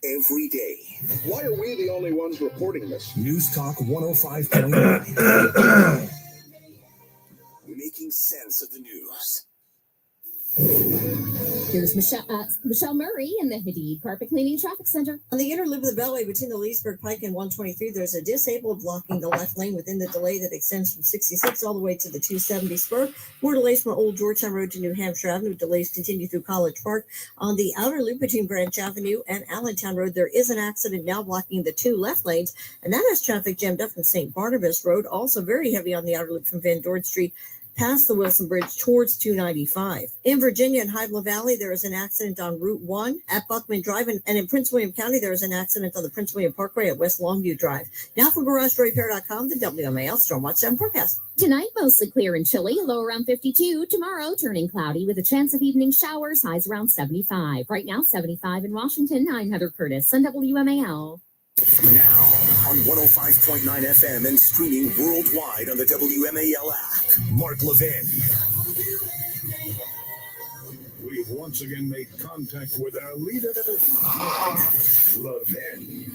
every day. Why are we the only ones reporting this? News Talk 105.9. Making sense of the news. Here's Michelle Murray in the Hadid Carpet Cleaning Traffic Center. On the inner loop of the Beltway between the Leesburg Pike and 123, there's a disabled blocking the left lane within the delay that extends from 66 all the way to the 270 spur. More delays from Old Georgetown Road to New Hampshire Avenue. Delays continue through College Park. On the outer loop between Branch Avenue and Allentown Road, there is an accident now blocking the two left lanes, and that has traffic jammed up from St. Barnabas Road. Also very heavy on the outer loop from Van Dorn Street past the Wilson Bridge towards 295. In Virginia and High Bluff Valley, there is an accident on Route 1 at Buckman Drive, and in Prince William County, there is an accident on the Prince William Parkway at West Longview Drive. Now from GarageRepair.com, the WMAL Stormwatch 7 forecast. Tonight, mostly clear and chilly, low around 52. Tomorrow, turning cloudy with a chance of evening showers, highs around 75. Right now, 75 in Washington. I'm Heather Curtis on WMAL. Now on 105.9 FM and streaming worldwide on the WMAL app. Mark Levin. We've once again made contact with our leader, Levin.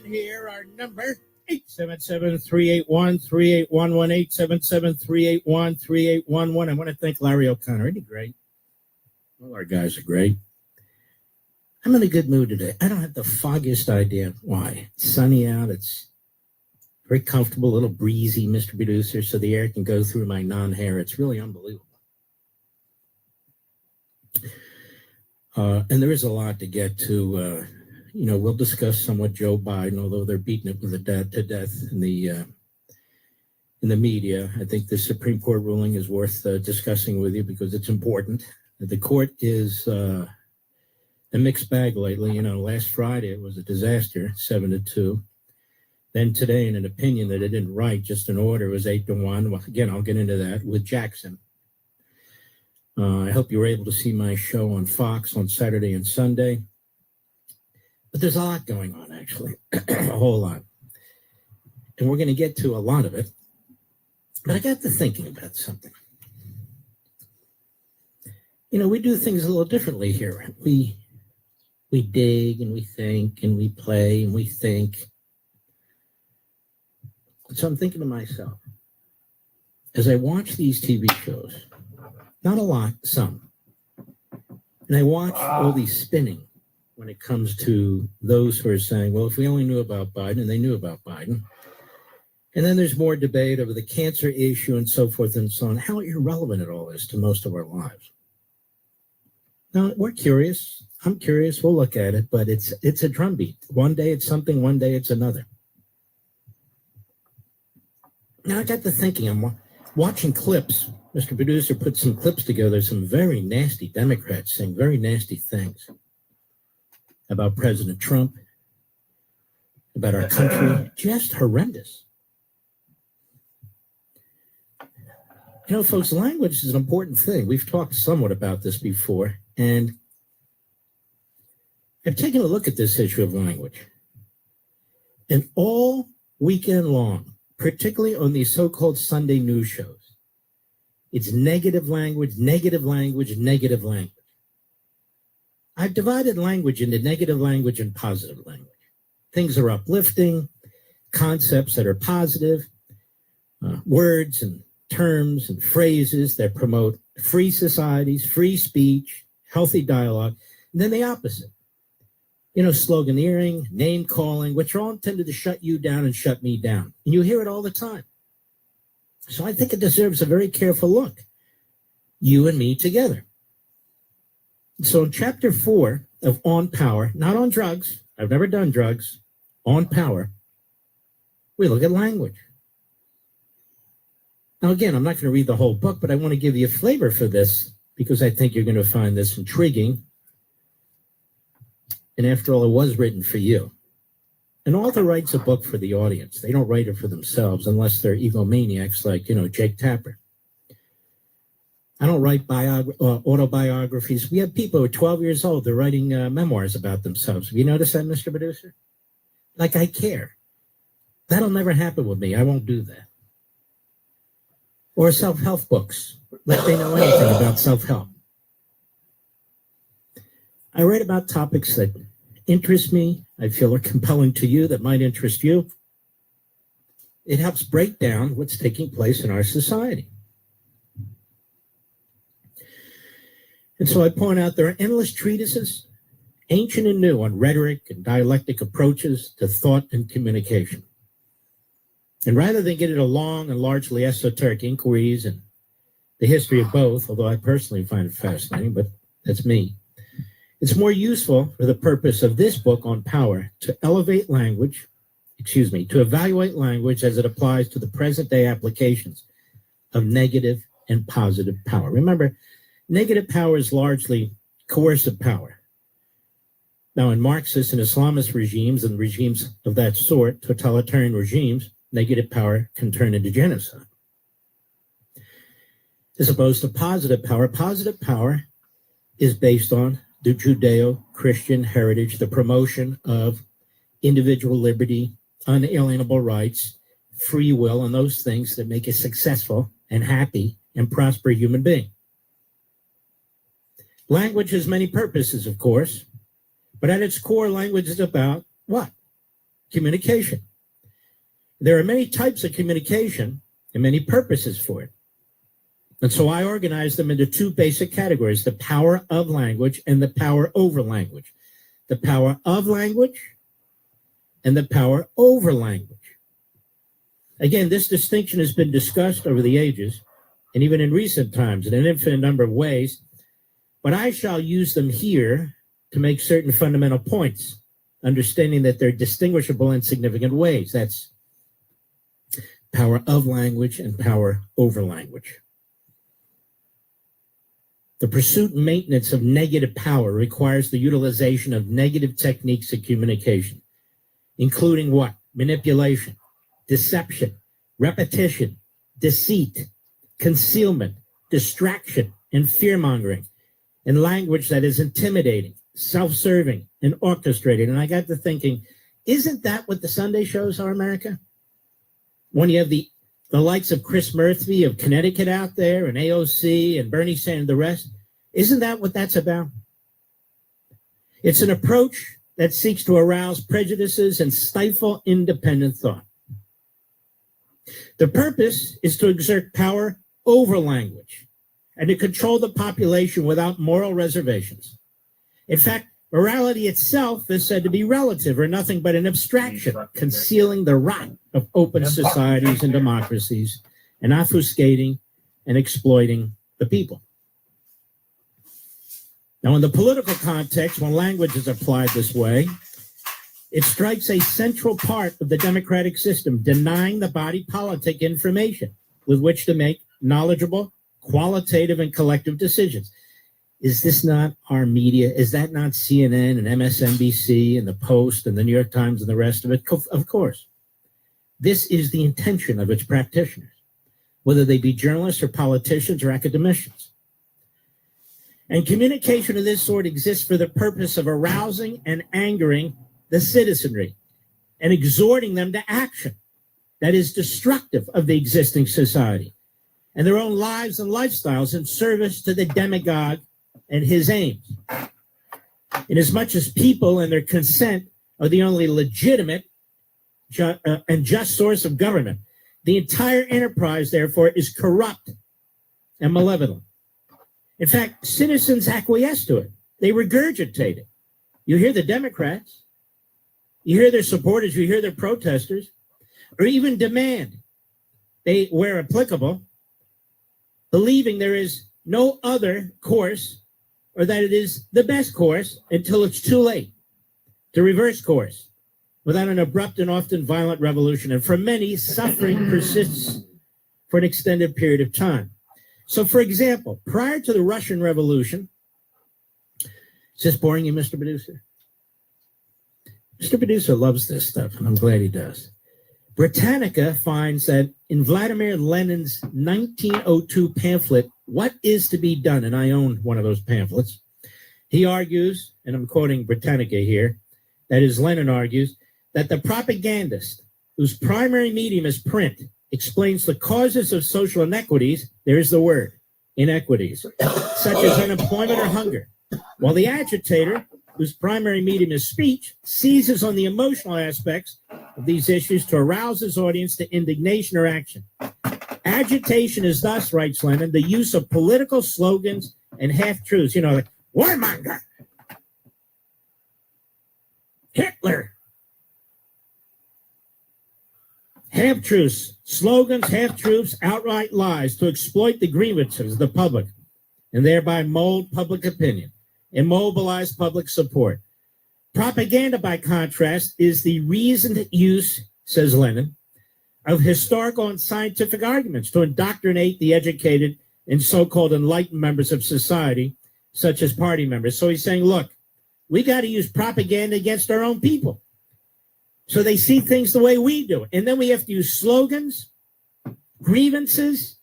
Here, our number 877-381-3811, 877-381-3811. I want to thank Larry O'Connor. Isn't he great? All our guys are great. I'm in a good mood today. I don't have the foggiest idea why. It's sunny out. It's very comfortable, a little breezy, Mr. Producer, so the air can go through my non-hair. It's really unbelievable. And there is a lot to get to. We'll discuss somewhat Joe Biden, although they're beating it to death in the media. I think the Supreme Court ruling is worth discussing with you because it's important. The court is a mixed bag lately. Last Friday it was a disaster, 7-2. Then today, in an opinion that it didn't write, just an order, was 8-1. Well, again, I'll get into that with Jackson. I hope you were able to see my show on Fox on Saturday and Sunday. But there's a lot going on, actually, a whole lot. And we're going to get to a lot of it. But I got to thinking about something. We do things a little differently here. We dig and we think and we play and we think. So I'm thinking to myself, as I watch these TV shows, not a lot, some, and I watch all these spinning when it comes to those who are saying, well, if we only knew about Biden, and they knew about Biden. And then there's more debate over the cancer issue and so forth and so on. How irrelevant it all is to most of our lives. Now, we're curious. I'm curious. We'll look at it, but it's a drumbeat. One day it's something, one day it's another. Now, I got to thinking, I'm watching clips. Mr. Producer put some clips together, some very nasty Democrats saying very nasty things about President Trump, about our country, just horrendous. Folks, language is an important thing. We've talked somewhat about this before, and I've taken a look at this issue of language. And all weekend long, particularly on these so-called Sunday news shows, it's negative language, negative language, negative language. I've divided language into negative language and positive language. Things are uplifting, concepts that are positive, words and terms and phrases that promote free societies, free speech, healthy dialogue, and then the opposite. Sloganeering, name calling, which are all intended to shut you down and shut me down. And you hear it all the time. So I think it deserves a very careful look. You and me together. So in chapter 4 of On Power, not on drugs, I've never done drugs, on power, we look at language. Now, again, I'm not going to read the whole book, but I want to give you a flavor for this because I think you're going to find this intriguing. And after all, it was written for you. An author writes a book for the audience. They don't write it for themselves unless they're egomaniacs like, Jake Tapper. I don't write autobiographies. We have people who are 12 years old. They're writing memoirs about themselves. Have you noticed that, Mr. Producer? Like I care. That'll never happen with me. I won't do that. Or self-help books, like they know anything about self-help. I write about topics that interest me, I feel are compelling to you, that might interest you. It helps break down what's taking place in our society. And so I point out there are endless treatises, ancient and new, on rhetoric and dialectic approaches to thought and communication. And rather than get into long and largely esoteric inquiries and the history of both, although I personally find it fascinating, but that's me, it's more useful for the purpose of this book on power to evaluate language as it applies to the present day applications of negative and positive power. Remember, negative power is largely coercive power. Now, in Marxist and Islamist regimes and regimes of that sort, totalitarian regimes, negative power can turn into genocide. As opposed to positive power is based on the Judeo-Christian heritage, the promotion of individual liberty, unalienable rights, free will, and those things that make a successful and happy and prosperous human being. Language has many purposes, of course, but at its core, language is about what? Communication. There are many types of communication and many purposes for it. And so I organize them into two basic categories, the power of language and the power over language. The power of language and the power over language. Again, this distinction has been discussed over the ages and even in recent times in an infinite number of ways, but I shall use them here to make certain fundamental points, understanding that they're distinguishable in significant ways. That's power of language and power over language. The pursuit and maintenance of negative power requires the utilization of negative techniques of communication, including what? Manipulation, deception, repetition, deceit, concealment, distraction, and fear-mongering, and language that is intimidating, self-serving, and orchestrated. And I got to thinking, isn't that what the Sunday shows are, America? When you have the likes of Chris Murphy of Connecticut out there and AOC and Bernie Sanders and the rest, isn't that what that's about? It's an approach that seeks to arouse prejudices and stifle independent thought. The purpose is to exert power over language and to control the population without moral reservations. In fact, morality itself is said to be relative or nothing but an abstraction, concealing the rot of open societies and democracies and obfuscating and exploiting the people. Now, in the political context, when language is applied this way, it strikes a central part of the democratic system, denying the body politic information with which to make knowledgeable, qualitative, and collective decisions. Is this not our media? Is that not CNN and MSNBC and the Post and the New York Times and the rest of it? Of course. This is the intention of its practitioners, whether they be journalists or politicians or academicians. And communication of this sort exists for the purpose of arousing and angering the citizenry and exhorting them to action that is destructive of the existing society and their own lives and lifestyles in service to the demagogue and his aims. Inasmuch as people and their consent are the only legitimate and just source of government, The entire enterprise, therefore, is corrupt and malevolent. In fact, citizens acquiesce to it. They regurgitate it. You hear the Democrats, you hear their supporters, you hear their protesters, or even demand they, where applicable, believing there is no other course or that it is the best course until it's too late to reverse course without an abrupt and often violent revolution. And for many, suffering persists for an extended period of time. So, for example, prior to the Russian Revolution, is this boring you, Mr. Producer? Mr. Producer loves this stuff, and I'm glad he does. Britannica finds that in Vladimir Lenin's 1902 pamphlet, What is to be Done, and I own one of those pamphlets, he argues, and I'm quoting Britannica here, that is, Lenin argues, that the propagandist, whose primary medium is print, explains the causes of social inequities, there's the word, inequities, such as unemployment or hunger, while the agitator, whose primary medium is speech, seizes on the emotional aspects of these issues to arouse his audience to indignation or action. Agitation is thus, writes Lenin, the use of political slogans and half-truths, like warmonger, Hitler, half-truths, slogans, half-truths, outright lies to exploit the grievances of the public and thereby mold public opinion, immobilize public support. Propaganda, by contrast, is the reasoned use, says Lenin, of historical and scientific arguments to indoctrinate the educated and so-called enlightened members of society, such as party members. So he's saying, look, we got to use propaganda against our own people so they see things the way we do. And then we have to use slogans, grievances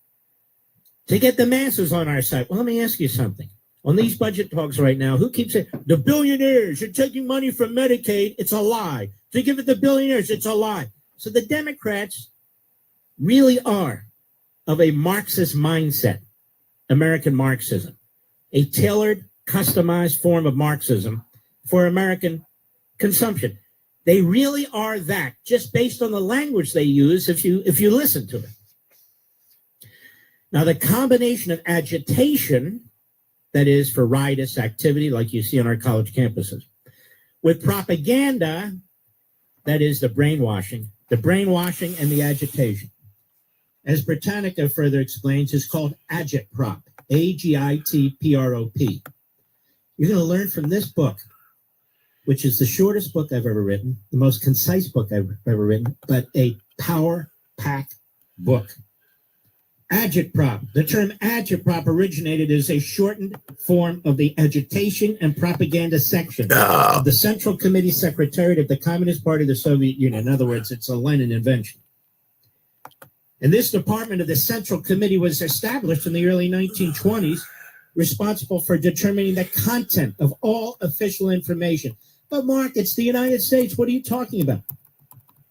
to get the masses on our side. Well, let me ask you something. On these budget talks right now, who keeps saying, the billionaires, you're taking money from Medicaid, it's a lie. To give it to billionaires, it's a lie. So the Democrats really are of a Marxist mindset, American Marxism, a tailored, customized form of Marxism for American consumption. They really are that, just based on the language they use if you listen to it. Now, the combination of agitation, that is for riotous activity like you see on our college campuses, with propaganda, that is the brainwashing and the agitation, as Britannica further explains, is called agitprop, A-G-I-T-P-R-O-P. You're going to learn from this book, which is the shortest book I've ever written, the most concise book I've ever written, but a power-packed book. Agitprop. The term agitprop originated as a shortened form of the agitation and propaganda section of the Central Committee Secretariat of the Communist Party of the Soviet Union. In other words, it's a Lenin invention. And this department of the Central Committee was established in the early 1920s, responsible for determining the content of all official information. But Mark, it's the United States. What are you talking about?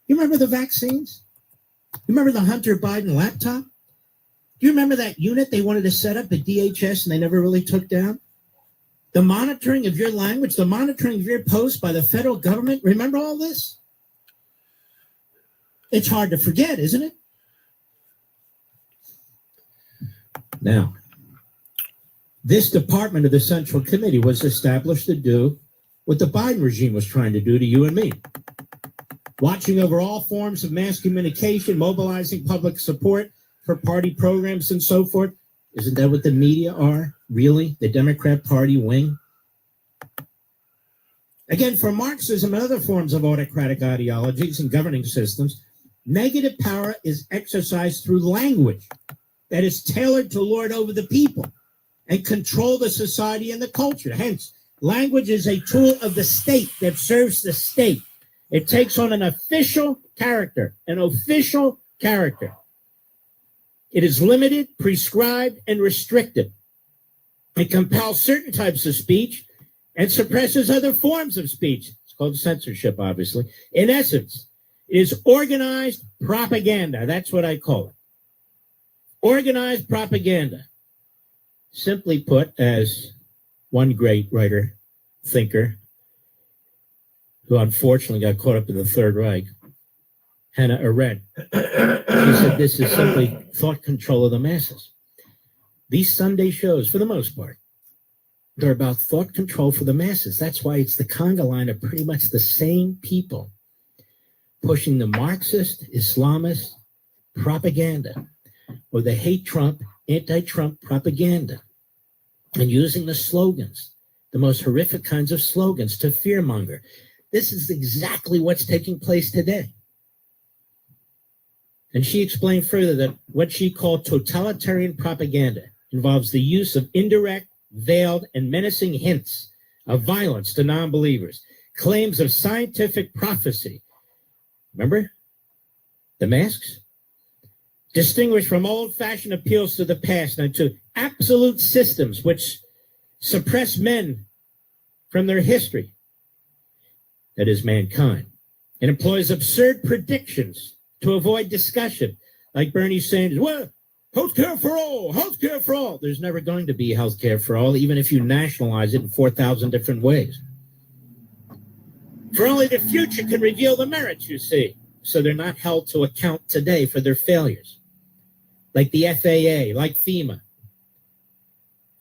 You remember the vaccines? You remember the Hunter Biden laptop? Do you remember that unit they wanted to set up at DHS and they never really took down? The monitoring of your language, the monitoring of your posts by the federal government. Remember all this? It's hard to forget, isn't it? Now, this department of the Central Committee was established to do what the Biden regime was trying to do to you and me. Watching over all forms of mass communication, mobilizing public support for party programs and so forth. Isn't that what the media are? Really? The Democrat Party wing? Again, for Marxism and other forms of autocratic ideologies and governing systems, negative power is exercised through language that is tailored to lord over the people and control the society and the culture. Hence, language is a tool of the state that serves the state. It takes on an official character, It is limited, prescribed, and restricted. It compels certain types of speech and suppresses other forms of speech. It's called censorship, obviously. In essence, it is organized propaganda. That's what I call it. Organized propaganda. Simply put, as one great writer, thinker, who unfortunately got caught up in the Third Reich, Hannah Arendt. She said this is simply thought control of the masses. These Sunday shows, for the most part, they're about thought control for the masses. That's why it's the conga line of pretty much the same people pushing the Marxist, Islamist propaganda or the hate Trump, anti-Trump propaganda and using the slogans, the most horrific kinds of slogans to fearmonger. This is exactly what's taking place today. And she explained further that what she called totalitarian propaganda involves the use of indirect, veiled, and menacing hints of violence to non-believers, claims of scientific prophecy. Remember? The masks? Distinguished from old-fashioned appeals to the past and to absolute systems which suppress men from their history, that is mankind, and employs absurd predictions to avoid discussion, like Bernie Sanders. Well, healthcare for all, healthcare for all. There's never going to be healthcare for all, even if you nationalize it in 4,000 different ways. For only the future can reveal the merits, you see. So they're not held to account today for their failures. Like the FAA, like FEMA.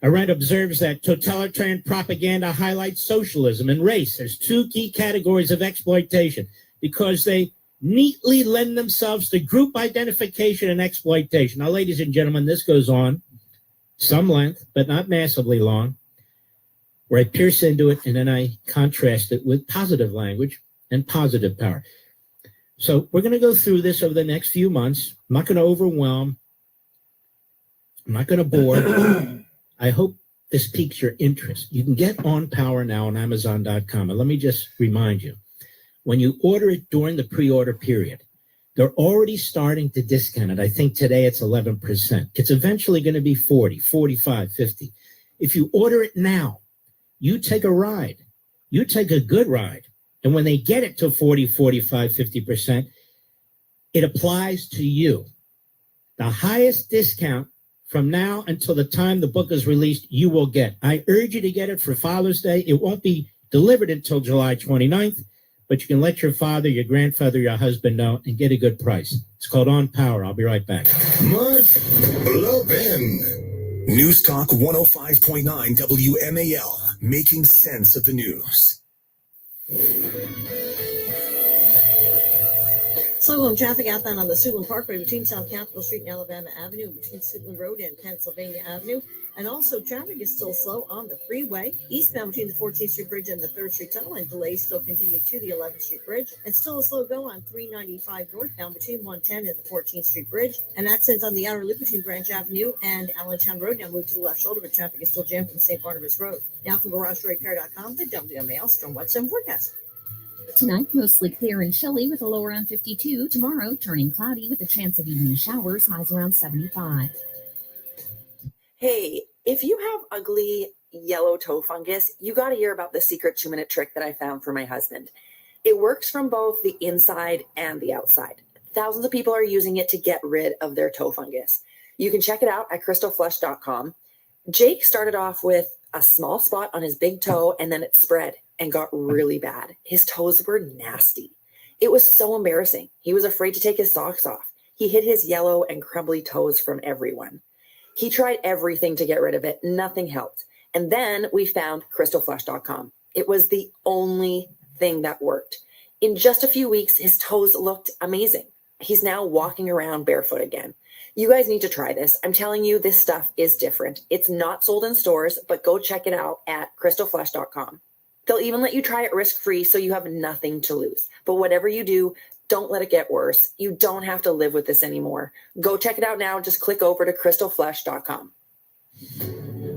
Arendt observes that totalitarian propaganda highlights socialism and race as two key categories of exploitation because they neatly lend themselves to group identification and exploitation. Now, ladies and gentlemen, this goes on some length, but not massively long, where I pierce into it and then I contrast it with positive language and positive power. So we're going to go through this over the next few months. I'm not going to overwhelm. I'm not going to bore. I hope this piques your interest. You can get On Power now on Amazon.com. And let me just remind you, when you order it during the pre-order period, they're already starting to discount it. I think today it's 11%. It's eventually going to be 40, 45, 50. If you order it now, you take a ride. You take a good ride. And when they get it to 40, 45, 50%, it applies to you. The highest discount from now until the time the book is released, you will get. I urge you to get it for Father's Day. It won't be delivered until July 29th, but you can let your father, your grandfather, your husband know and get a good price. It's called On Power. I'll be right back. Mark Levin. News Talk 105.9 WMAL, making sense of the news. Slow traffic outbound on the Suitland Parkway between South Capitol Street and Alabama Avenue, between Suitland Road and Pennsylvania Avenue. And also traffic is still slow on the freeway, eastbound between the 14th Street Bridge and the 3rd Street Tunnel, and delays still continue to the 11th Street Bridge. And still a slow go on 395 northbound between 110 and the 14th Street Bridge. And accidents on the outer loop between Branch Avenue and Allentown Road now moved to the left shoulder, but traffic is still jammed from St. Barnabas Road. Now from GarageRepair.com, the WMAL Storm Watch 7 forecast. Tonight, mostly clear and chilly with a low around 52. Tomorrow, turning cloudy with a chance of evening showers, highs around 75. Hey, if you have ugly yellow toe fungus, you got to hear about the secret 2-minute trick that I found for my husband. It works from both the inside and the outside. Thousands of people are using it to get rid of their toe fungus. You can check it out at crystalflush.com. Jake started off with a small spot on his big toe, and then it spread and got really bad. His toes were nasty. It was so embarrassing. He was afraid to take his socks off. He hid his yellow and crumbly toes from everyone. He tried everything to get rid of it. Nothing helped. And then we found crystalflush.com. It was the only thing that worked. In just a few weeks, his toes looked amazing. He's now walking around barefoot again. You guys need to try this. I'm telling you, this stuff is different. It's not sold in stores, but go check it out at crystalflush.com. They'll even let you try it risk-free, so you have nothing to lose. But whatever you do, don't let it get worse. You don't have to live with this anymore. Go check it out now. Just click over to crystalflush.com.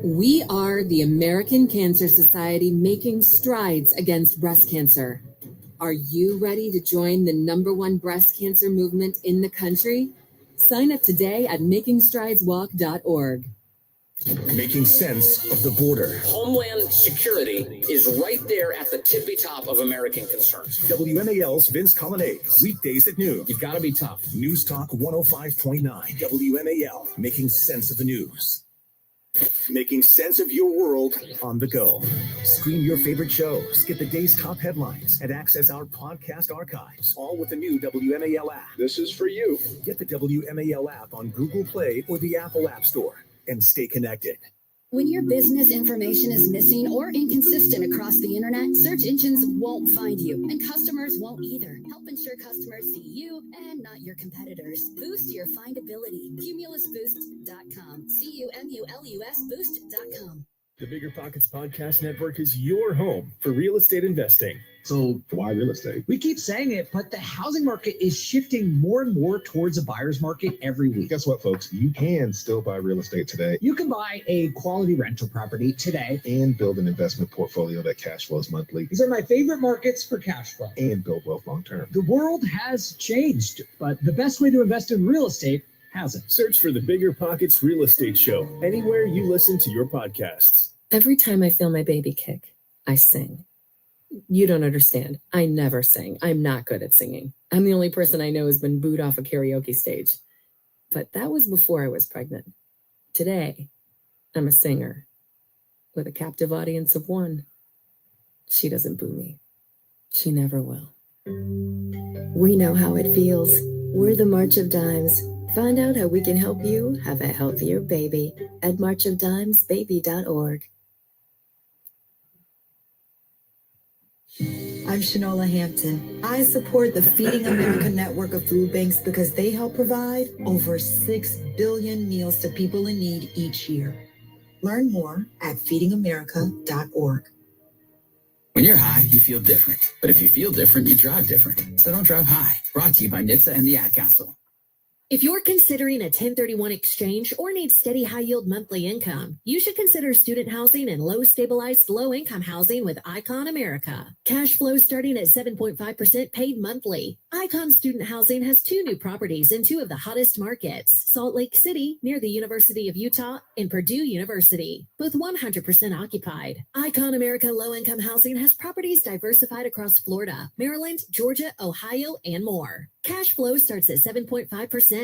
We are the American Cancer Society, making strides against breast cancer. Are you ready to join the #1 breast cancer movement in the country? Sign up today at makingstrideswalk.org. Making sense of the border. Homeland security is right there at the tippy top of American concerns. WMAL's Vince Colonnades, weekdays at noon. You've got to be tough. News Talk 105.9 WMAL, making sense of the news. Making sense of your world on the go. Stream your favorite shows, get the day's top headlines, and access our podcast archives, all with the new WMAL app. This is for you. Get the WMAL app on Google Play or the Apple App Store and stay connected. When your business information is missing or inconsistent across the internet, search engines won't find you, and customers won't either. Help ensure customers see you and not your competitors. Boost your findability. CumulusBoost.com. CUMULUS Boost.com. The Bigger Pockets Podcast Network is your home for real estate investing. So why real estate? We keep saying it, but the housing market is shifting more and more towards a buyer's market every week. Guess what, folks? You can still buy real estate today. You can buy a quality rental property today And build an investment portfolio that cash flows monthly. These are my favorite markets for cash flow. And build wealth long term. The world has changed, but the best way to invest in real estate hasn't. Search for the Bigger Pockets Real Estate Show anywhere you listen to your podcasts. Every time I feel my baby kick, I sing. You don't understand. I never sing. I'm not good at singing. I'm the only person I know who's been booed off a karaoke stage. But that was before I was pregnant. Today, I'm a singer with a captive audience of one. She doesn't boo me. She never will. We know how it feels. We're the March of Dimes. Find out how we can help you have a healthier baby at marchofdimesbaby.org. I'm Shanola Hampton. I support the Feeding America network of food banks because they help provide over 6 billion meals to people in need each year. Learn more at feedingamerica.org. When you're high, you feel different. But if you feel different, you drive different. So don't drive high. Brought to you by NHTSA and the Ad Council. If you're considering a 1031 exchange or need steady high-yield monthly income, you should consider student housing and low-stabilized, low-income housing with Icon America. Cash flow starting at 7.5% paid monthly. Icon Student Housing has 2 new properties in 2 of the hottest markets, Salt Lake City near the University of Utah and Purdue University, both 100% occupied. Icon America Low-Income Housing has properties diversified across Florida, Maryland, Georgia, Ohio, and more. Cash flow starts at 7.5%.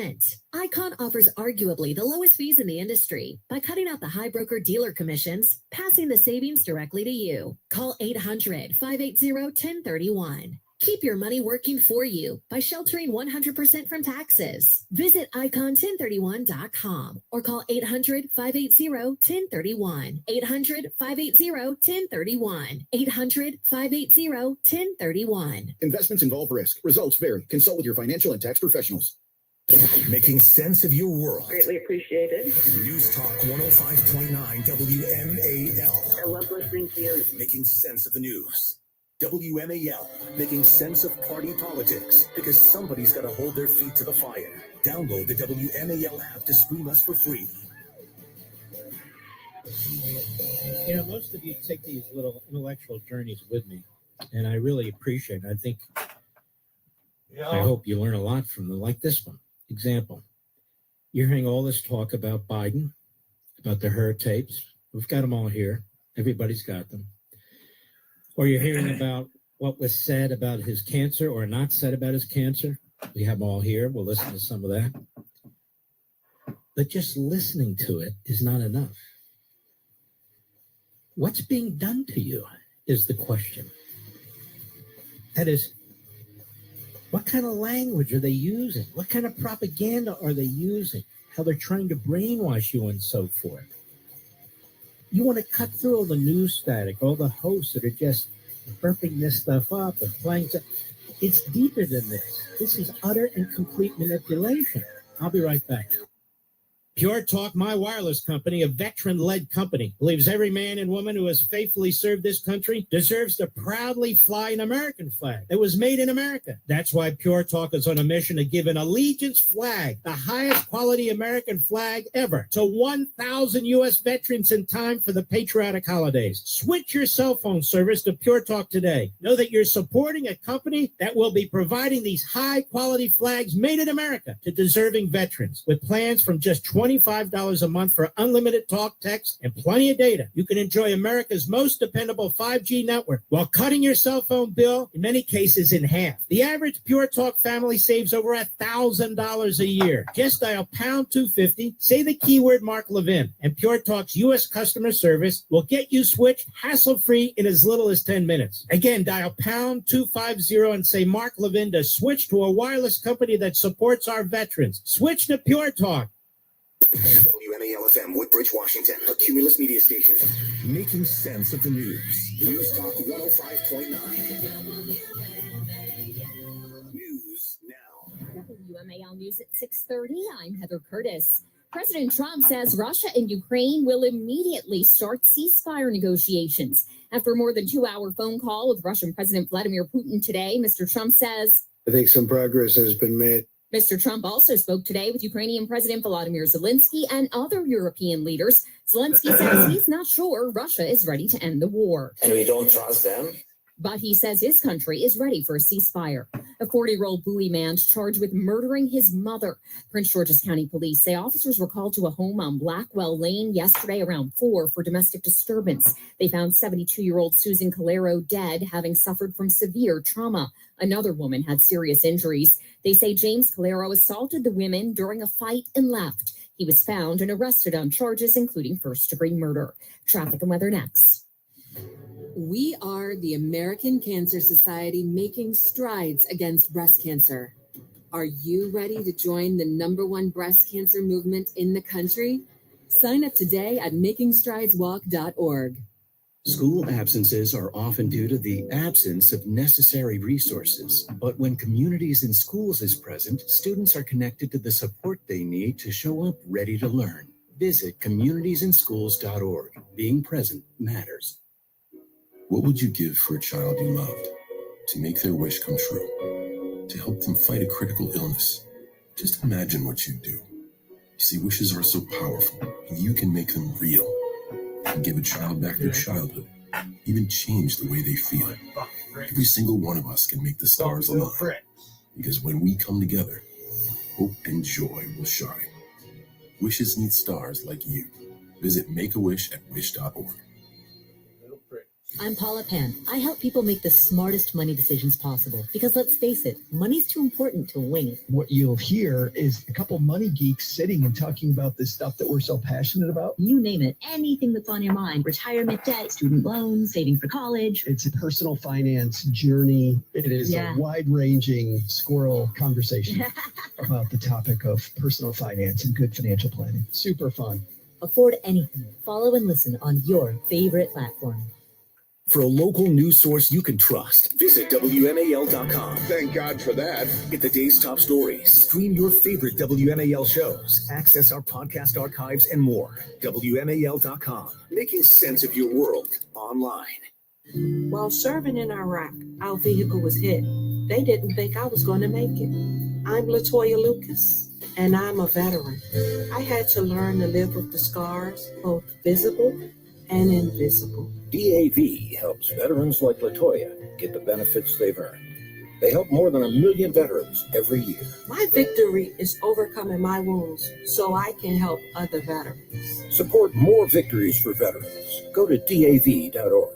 Icon offers arguably the lowest fees in the industry by cutting out the high broker dealer commissions, passing the savings directly to you. Call 800-580-1031. Keep your money working for you by sheltering 100% from taxes. Visit icon1031.com or call 800-580-1031. 800-580-1031. 800-580-1031. Investments involve risk. Results vary. Consult with your financial and tax professionals. Making sense of your world. Greatly appreciated. News Talk 105.9 WMAL. I love listening to you. Making sense of the news. WMAL, making sense of party politics, because somebody's got to hold their feet to the fire. Download the WMAL app to stream us for free. You know, most of you take these little intellectual journeys with me, and I really appreciate it. I think, I hope you learn a lot from them, like this one. Example, you're hearing all this talk about Biden, about the her tapes. We've got them all here. Everybody's got them. Or you're hearing about what was said about his cancer or not said about his cancer. We have them all here. We'll listen to some of that. But just listening to it is not enough. What's being done to you is the question. That is, what kind of language are they using? What kind of propaganda are they using? How they're trying to brainwash you and so forth. You want to cut through all the news static, all the hosts that are just burping this stuff up and playing stuff. It's deeper than this. This is utter and complete manipulation. I'll be right back. Pure Talk, my wireless company, a veteran-led company, believes every man and woman who has faithfully served this country deserves to proudly fly an American flag that was made in America. That's why Pure Talk is on a mission to give an allegiance flag, the highest quality American flag ever, to 1,000 U.S. veterans in time for the patriotic holidays. Switch your cell phone service to Pure Talk today. Know that you're supporting a company that will be providing these high-quality flags made in America to deserving veterans with plans from just $20 $25 a month for unlimited talk, text, and plenty of data. You can enjoy America's most dependable 5G network while cutting your cell phone bill, in many cases, in half. The average Pure Talk family saves over $1,000 a year. Just dial pound 250, say the keyword Mark Levin, and Pure Talk's U.S. customer service will get you switched hassle-free in as little as 10 minutes. Again, dial pound 250 and say Mark Levin to switch to a wireless company that supports our veterans. Switch to Pure Talk. WMAL-FM, Woodbridge, Washington, a Cumulus media station. Making sense of the news. News Talk 105.9. News now. WMAL News at 6:30. I'm Heather Curtis. President Trump says Russia and Ukraine will immediately start ceasefire negotiations. After a more than 2-hour phone call with Russian President Vladimir Putin today, Mr. Trump says, I think some progress has been made. Mr. Trump also spoke today with Ukrainian President Volodymyr Zelensky and other European leaders. Zelensky says he's not sure Russia is ready to end the war. And we don't trust them. But he says his country is ready for a ceasefire. A 40-year-old Bowie man charged with murdering his mother. Prince George's County Police say officers were called to a home on Blackwell Lane yesterday around 4 for domestic disturbance. They found 72-year-old Susan Calero dead, having suffered from severe trauma. Another woman had serious injuries. They say James Calero assaulted the women during a fight and left. He was found and arrested on charges including first-degree murder. Traffic and weather next. We are the American Cancer Society making strides against breast cancer. Are you ready to join the #1 breast cancer movement in the country? Sign up today at makingstrideswalk.org. School absences are often due to the absence of necessary resources. But when Communities in Schools is present, students are connected to the support they need to show up ready to learn. Visit communitiesinschools.org. Being present matters. What would you give for a child you loved? To make their wish come true? To help them fight a critical illness? Just imagine what you'd do. You see, wishes are so powerful, and you can make them real. You can give a child back their childhood, even change the way they feel. Every single one of us can make the stars align. Because when we come together, hope and joy will shine. Wishes need stars like you. Visit makeawish@wish.org. I'm Paula Penn. I help people make the smartest money decisions possible because let's face it, money's too important to wing. What you'll hear is a couple money geeks sitting and talking about this stuff that we're so passionate about. You name it, anything that's on your mind, retirement debt, student loans, saving for college. It's a personal finance journey. It is a wide-ranging squirrel conversation about the topic of personal finance and good financial planning. Super fun. Afford anything. Follow and listen on your favorite platform. For a local news source you can trust, visit WMAL.com. Thank God for that. Get the day's top stories. Stream your favorite WMAL shows. Access our podcast archives and more. WMAL.com. Making sense of your world online. While serving in Iraq, our vehicle was hit. They didn't think I was going to make it. I'm Latoya Lucas, and I'm a veteran. I had to learn to live with the scars, both visible and invisible. DAV helps veterans like Latoya get the benefits they've earned. They help more than 1 million veterans every year. My victory is overcoming my wounds so I can help other veterans. Support more victories for veterans. Go to DAV.org.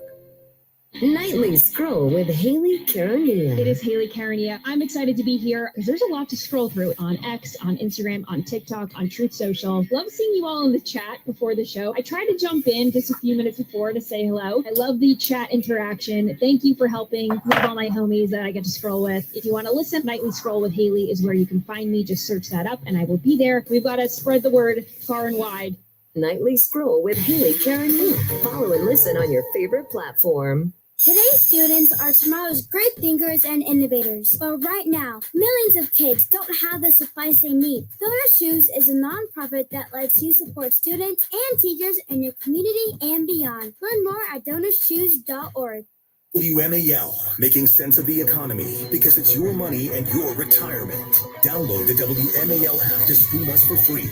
Nightly Scroll with Haley Carania. It is Haley Carania. I'm excited to be here because there's a lot to scroll through on X, on Instagram, on TikTok, on Truth Social. Love seeing you all in the chat before the show. I tried to jump in just a few minutes before to say hello. I love the chat interaction. Thank you for helping. Love all my homies that I get to scroll with. If you want to listen, Nightly Scroll with Haley is where you can find me. Just search that up and I will be there. We've got to spread the word far and wide. Nightly Scroll with Haley Carania. Follow and listen on your favorite platform. Today's students are tomorrow's great thinkers and innovators. But right now, millions of kids don't have the supplies they need. Fill Our Shoes is a nonprofit that lets you support students and teachers in your community and beyond. Learn more at donorshoes.org. WMAL, making sense of the economy because it's your money and your retirement. Download the WMAL app to stream us for free.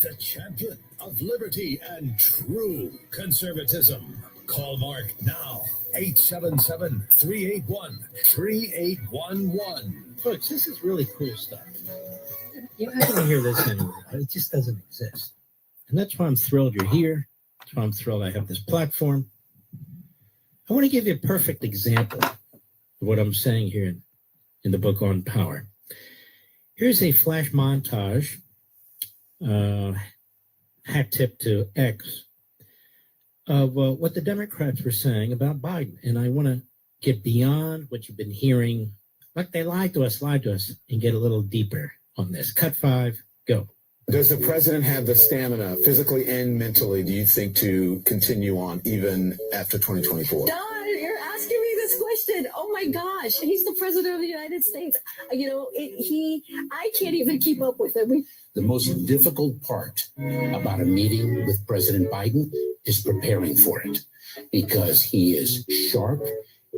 The champion of liberty and true conservatism. Call Mark now. 877-381-3811. Folks, this is really cool stuff. You're not going to hear this anywhere. It just doesn't exist. And that's why I'm thrilled you're here. That's why I'm thrilled I have this platform. I want to give you a perfect example of what I'm saying here in the book on power. Here's a flash montage, hat tip to X, of what the Democrats were saying about Biden. And I want to get beyond what you've been hearing. Look, they lied to us, and get a little deeper on this. Cut 5, go. Does the president have the stamina, physically and mentally, do you think, to continue on even after 2024? Don, you're asking me this question. Oh my gosh, he's the president of the United States. I can't even keep up with him. The most difficult part about a meeting with President Biden is preparing for it, because he is sharp,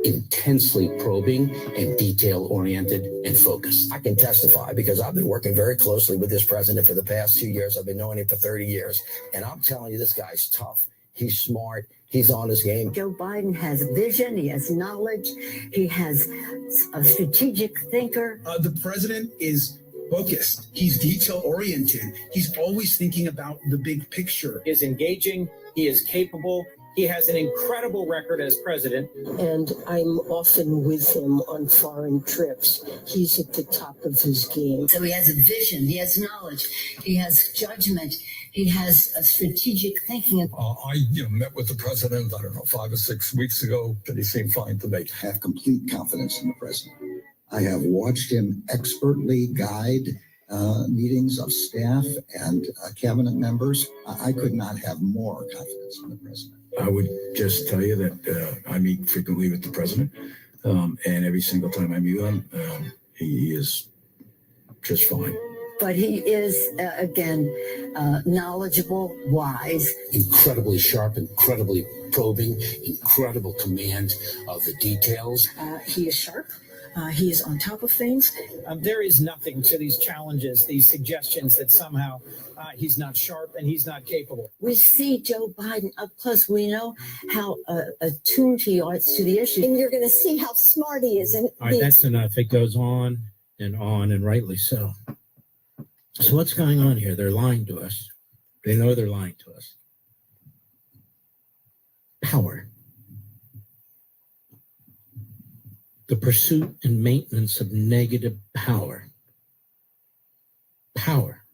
intensely probing, and detail-oriented and focused. I can testify because I've been working very closely with this president for the past 2 years. I've been knowing him for 30 years. And I'm telling you, this guy's tough. He's smart. He's on his game. Joe Biden has vision. He has knowledge. He has a strategic thinker. The president is focused. He's detail-oriented. He's always thinking about the big picture. He is engaging. He is capable. He has an incredible record as president. And I'm often with him on foreign trips. He's at the top of his game. So he has a vision. He has knowledge. He has judgment. He has a strategic thinking. I met with the president, 5 or 6 weeks ago, and he seemed fine to me. I have complete confidence in the president. I have watched him expertly guide meetings of staff and cabinet members. I could not have more confidence in the president. I would just tell you that I meet frequently with the president, and every single time I meet with him, he is just fine. But he is, knowledgeable, wise. Incredibly sharp, incredibly probing, incredible command of the details. He is sharp. He is on top of things. There is nothing to these challenges, these suggestions that somehow he's not sharp and he's not capable. We see Joe Biden up close. We know how attuned he is to the issue. And you're going to see how smart he is. And all right, that's enough. It goes on, and rightly so. So what's going on here? They're lying to us. They know they're lying to us. Power. The pursuit and maintenance of negative power. Power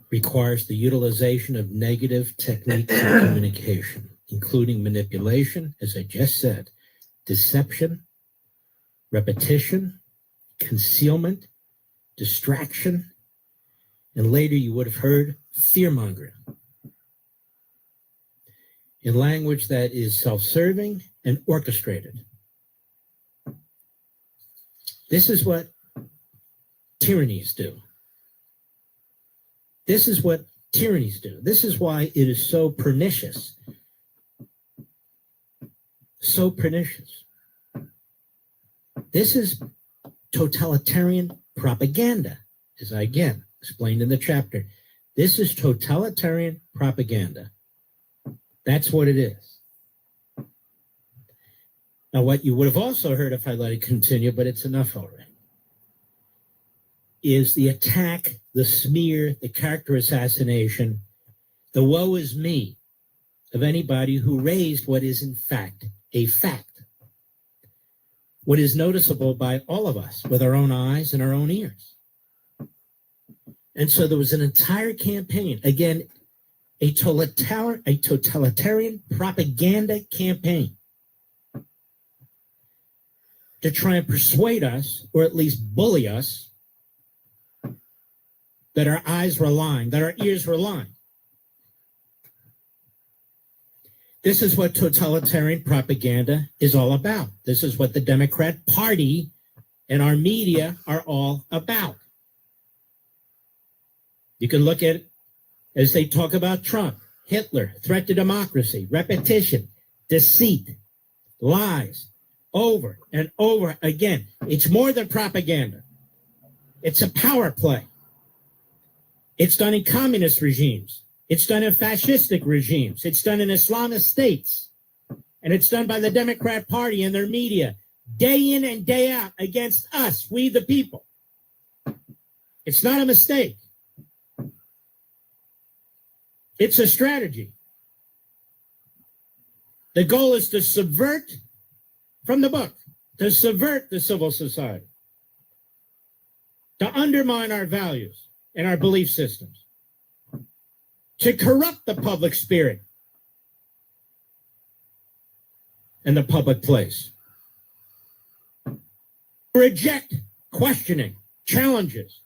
requires the utilization of negative techniques of communication, including manipulation, as I just said, deception, repetition, concealment, distraction, and later you would have heard fear-mongering. In language that is self-serving and orchestrated. This is what tyrannies do. This is what tyrannies do. This is why it is so pernicious. So pernicious. This is totalitarian propaganda, as I again explained in the chapter. This is totalitarian propaganda. That's what it is. Now, what you would have also heard if I let it continue, but it's enough already, is the attack, the smear, the character assassination, the woe is me of anybody who raised what is in fact a fact. What is noticeable by all of us with our own eyes and our own ears. And so there was an entire campaign, again, a totalitarian propaganda campaign to try and persuade us, or at least bully us, that our eyes were lying, that our ears were lying. This is what totalitarian propaganda is all about. This is what the Democrat Party and our media are all about. You can look at it as they talk about Trump, Hitler, threat to democracy, repetition, deceit, lies, over and over again. It's more than propaganda. It's a power play. It's done in communist regimes. It's done in fascistic regimes. It's done in Islamist states. And it's done by the Democrat Party and their media, day in and day out, against us, we the people. It's not a mistake. It's a strategy. The goal is to subvert, from the book, to subvert the civil society, to undermine our values and our belief systems, to corrupt the public spirit and the public place, to reject questioning, challenges,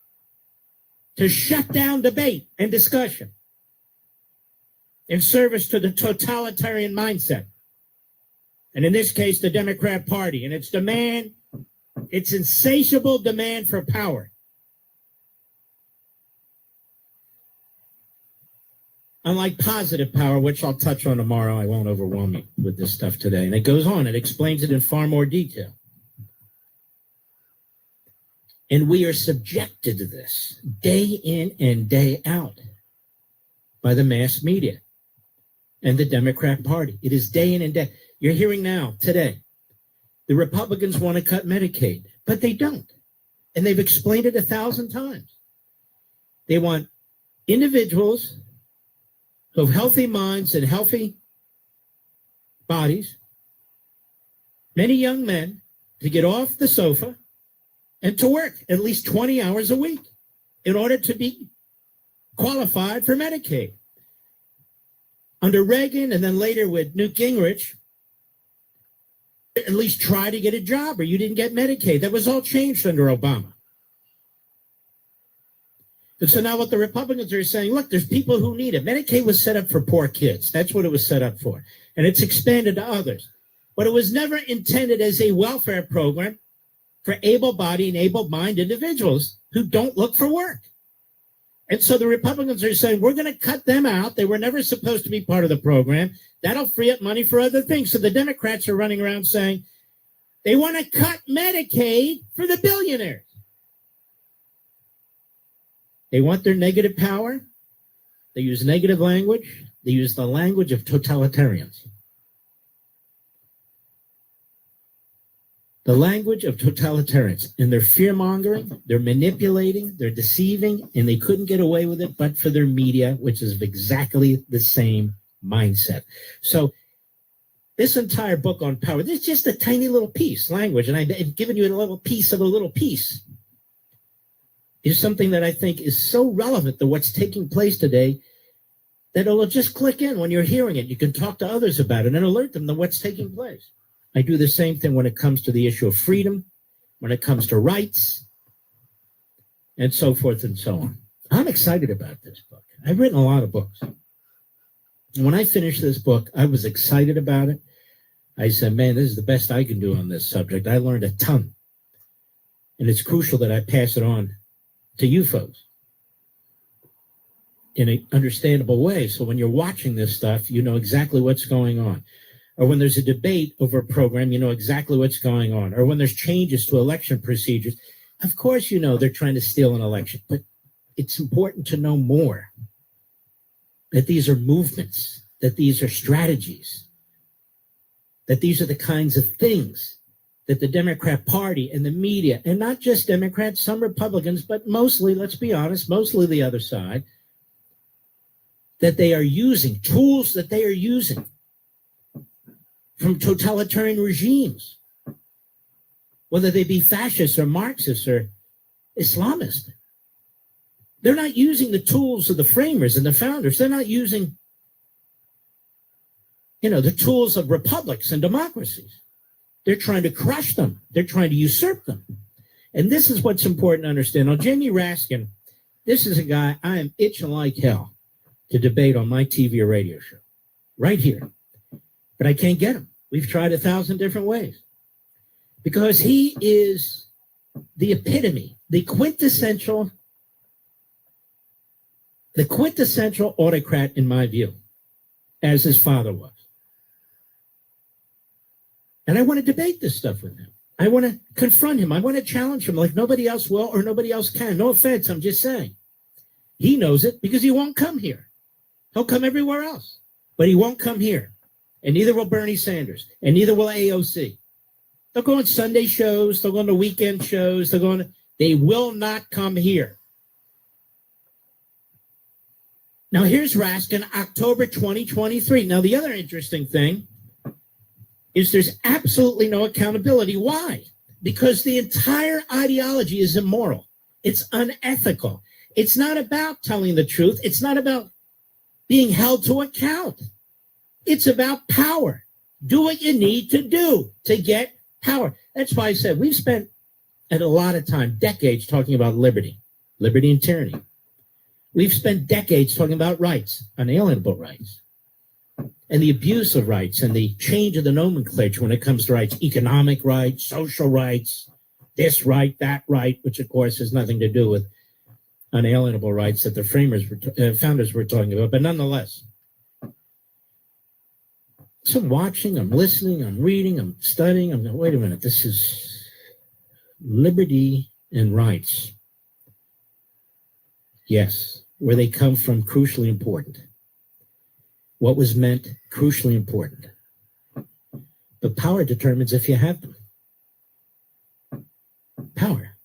to shut down debate and discussion in service to the totalitarian mindset. And in this case, the Democrat Party and its demand, its insatiable demand for power. Unlike positive power, which I'll touch on tomorrow, I won't overwhelm you with this stuff today. And it goes on, it explains it in far more detail. And we are subjected to this day in and day out by the mass media and the Democrat Party. It is day in and day. You're hearing now, today, the Republicans want to cut Medicaid, but they don't. And they've explained it 1,000 times. They want individuals who have healthy minds and healthy bodies, many young men, to get off the sofa and to work at least 20 hours a week in order to be qualified for Medicaid. Under Reagan and then later with Newt Gingrich, at least try to get a job or you didn't get Medicaid. That was all changed under Obama. And so now what the Republicans are saying, look, there's people who need it. Medicaid was set up for poor kids. That's what it was set up for. And it's expanded to others. But it was never intended as a welfare program for able-bodied and able-minded individuals who don't look for work. And so the Republicans are saying, we're going to cut them out. They were never supposed to be part of the program. That'll free up money for other things. So the Democrats are running around saying they want to cut Medicaid for the billionaires. They want their negative power. They use negative language. They use the language of totalitarians. The language of totalitarians. And they're fear-mongering, they're manipulating, they're deceiving, and they couldn't get away with it but for their media, which is exactly the same mindset. So this entire book on power, this is just a tiny little piece, language, and I've given you a little piece of a little piece, is something that I think is so relevant to what's taking place today that it'll just click in when you're hearing it. You can talk to others about it and alert them to what's taking place. I do the same thing when it comes to the issue of freedom, when it comes to rights, and so forth and so on. I'm excited about this book. I've written a lot of books. And when I finished this book, I was excited about it. I said, man, this is the best I can do on this subject. I learned a ton. And it's crucial that I pass it on to you folks in an understandable way. So when you're watching this stuff, you know exactly what's going on. Or when there's a debate over a program, you know exactly what's going on. Or when there's changes to election procedures, of course you know they're trying to steal an election. But it's important to know more. That these are movements, that these are strategies, that these are the kinds of things that the Democrat Party and the media, and not just Democrats, some Republicans, but mostly, let's be honest, mostly the other side, that they are using, tools that they are using from totalitarian regimes, whether they be fascist or Marxist or Islamist. They're not using the tools of the framers and the founders. They're not using, the tools of republics and democracies. They're trying to crush them. They're trying to usurp them. And this is what's important to understand. Now, Jamie Raskin, this is a guy I am itching like hell to debate on my TV or radio show, right here. But I can't get him. We've tried 1,000 different ways. Because he is the epitome, the quintessential autocrat in my view, as his father was. And I want to debate this stuff with him. I want to confront him. I want to challenge him like nobody else will or nobody else can. No offense, I'm just saying. He knows it because he won't come here. He'll come everywhere else, but he won't come here. and neither will Bernie Sanders, and neither will AOC. They'll go on Sunday shows, they'll go on the weekend shows, they will not come here. Now here's Raskin, October 2023. Now the other interesting thing is there's absolutely no accountability. Why? Because the entire ideology is immoral. It's unethical. It's not about telling the truth. It's not about being held to account. It's about power. Do what you need to do to get power. That's why I said we've spent a lot of time, decades, talking about liberty and tyranny. We've spent decades talking about rights, unalienable rights, and the abuse of rights and the change of the nomenclature when it comes to rights, economic rights, social rights, this right, that right, which of course has nothing to do with unalienable rights that the founders were talking about, but nonetheless. So I'm watching, I'm listening, I'm reading, I'm studying, I'm going, wait a minute, this is liberty and rights. Yes, where they come from, crucially important. What was meant, crucially important. But power determines if you have them. Power.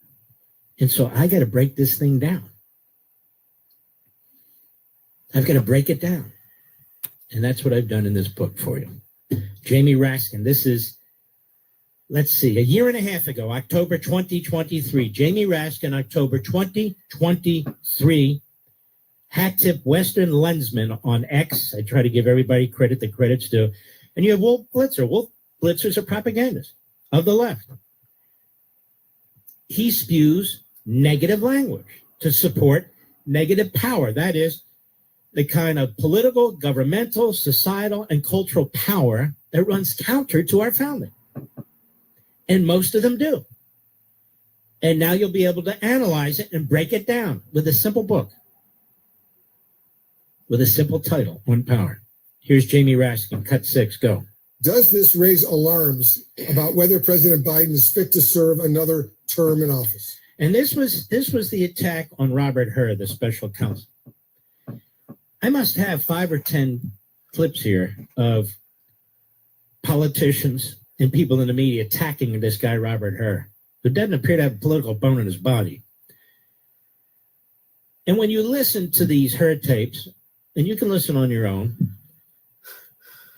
And so I got to break this thing down. I've got to break it down. And that's what I've done in this book for you. Jamie Raskin, this is, let's see, a year and a half ago, October 2023. Jamie Raskin, October 2023. Hat tip Western Lensman on X. I try to give everybody credit the credit's due. And you have Wolf Blitzer. Wolf Blitzer's a propagandist of the left. He spews negative language to support negative power. That is the kind of political, governmental, societal, and cultural power that runs counter to our founding. And most of them do. And now you'll be able to analyze it and break it down with a simple book. With a simple title on power. Here's Jamie Raskin, cut 6, go. Does this raise alarms about whether President Biden is fit to serve another term in office? And this was the attack on Robert Hur, the special counsel. I must have 5 or 10 clips here of politicians and people in the media attacking this guy, Robert Hur, who doesn't appear to have a political bone in his body. And when you listen to these Hur tapes, and you can listen on your own.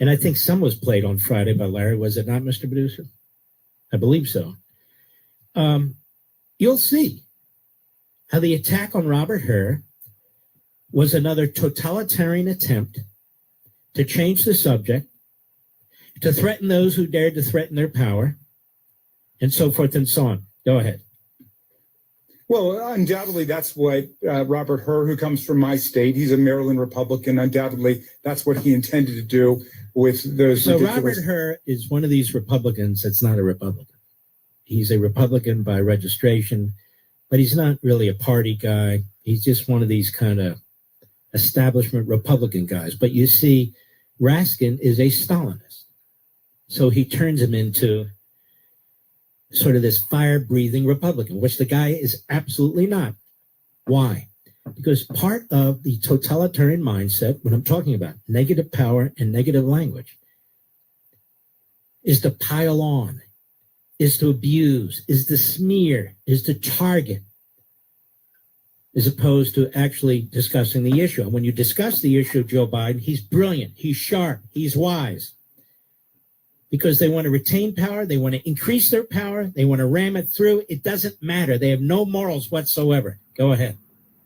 And I think some was played on Friday by Larry. Was it not, Mr. Producer? I believe so. You'll see how the attack on Robert Hur was another totalitarian attempt to change the subject, to threaten those who dared to threaten their power, and so forth and so on. Go ahead. Well, undoubtedly, that's what Robert Hur, who comes from my state, he's a Maryland Republican. Undoubtedly, that's what he intended to do with those. So Robert Hur is one of these Republicans that's not a Republican. He's a Republican by registration, but he's not really a party guy. He's just one of these kind of establishment Republican guys. But you see, Raskin is a Stalinist. So he turns him into sort of this fire-breathing Republican, which the guy is absolutely not. Why? Because part of the totalitarian mindset, when I'm talking about negative power and negative language, is to pile on, is to abuse, is to smear, is to target, as opposed to actually discussing the issue. And when you discuss the issue of Joe Biden, he's brilliant, he's sharp, he's wise. Because they want to retain power, they want to increase their power, they want to ram it through. It doesn't matter. They have no morals whatsoever. Go ahead.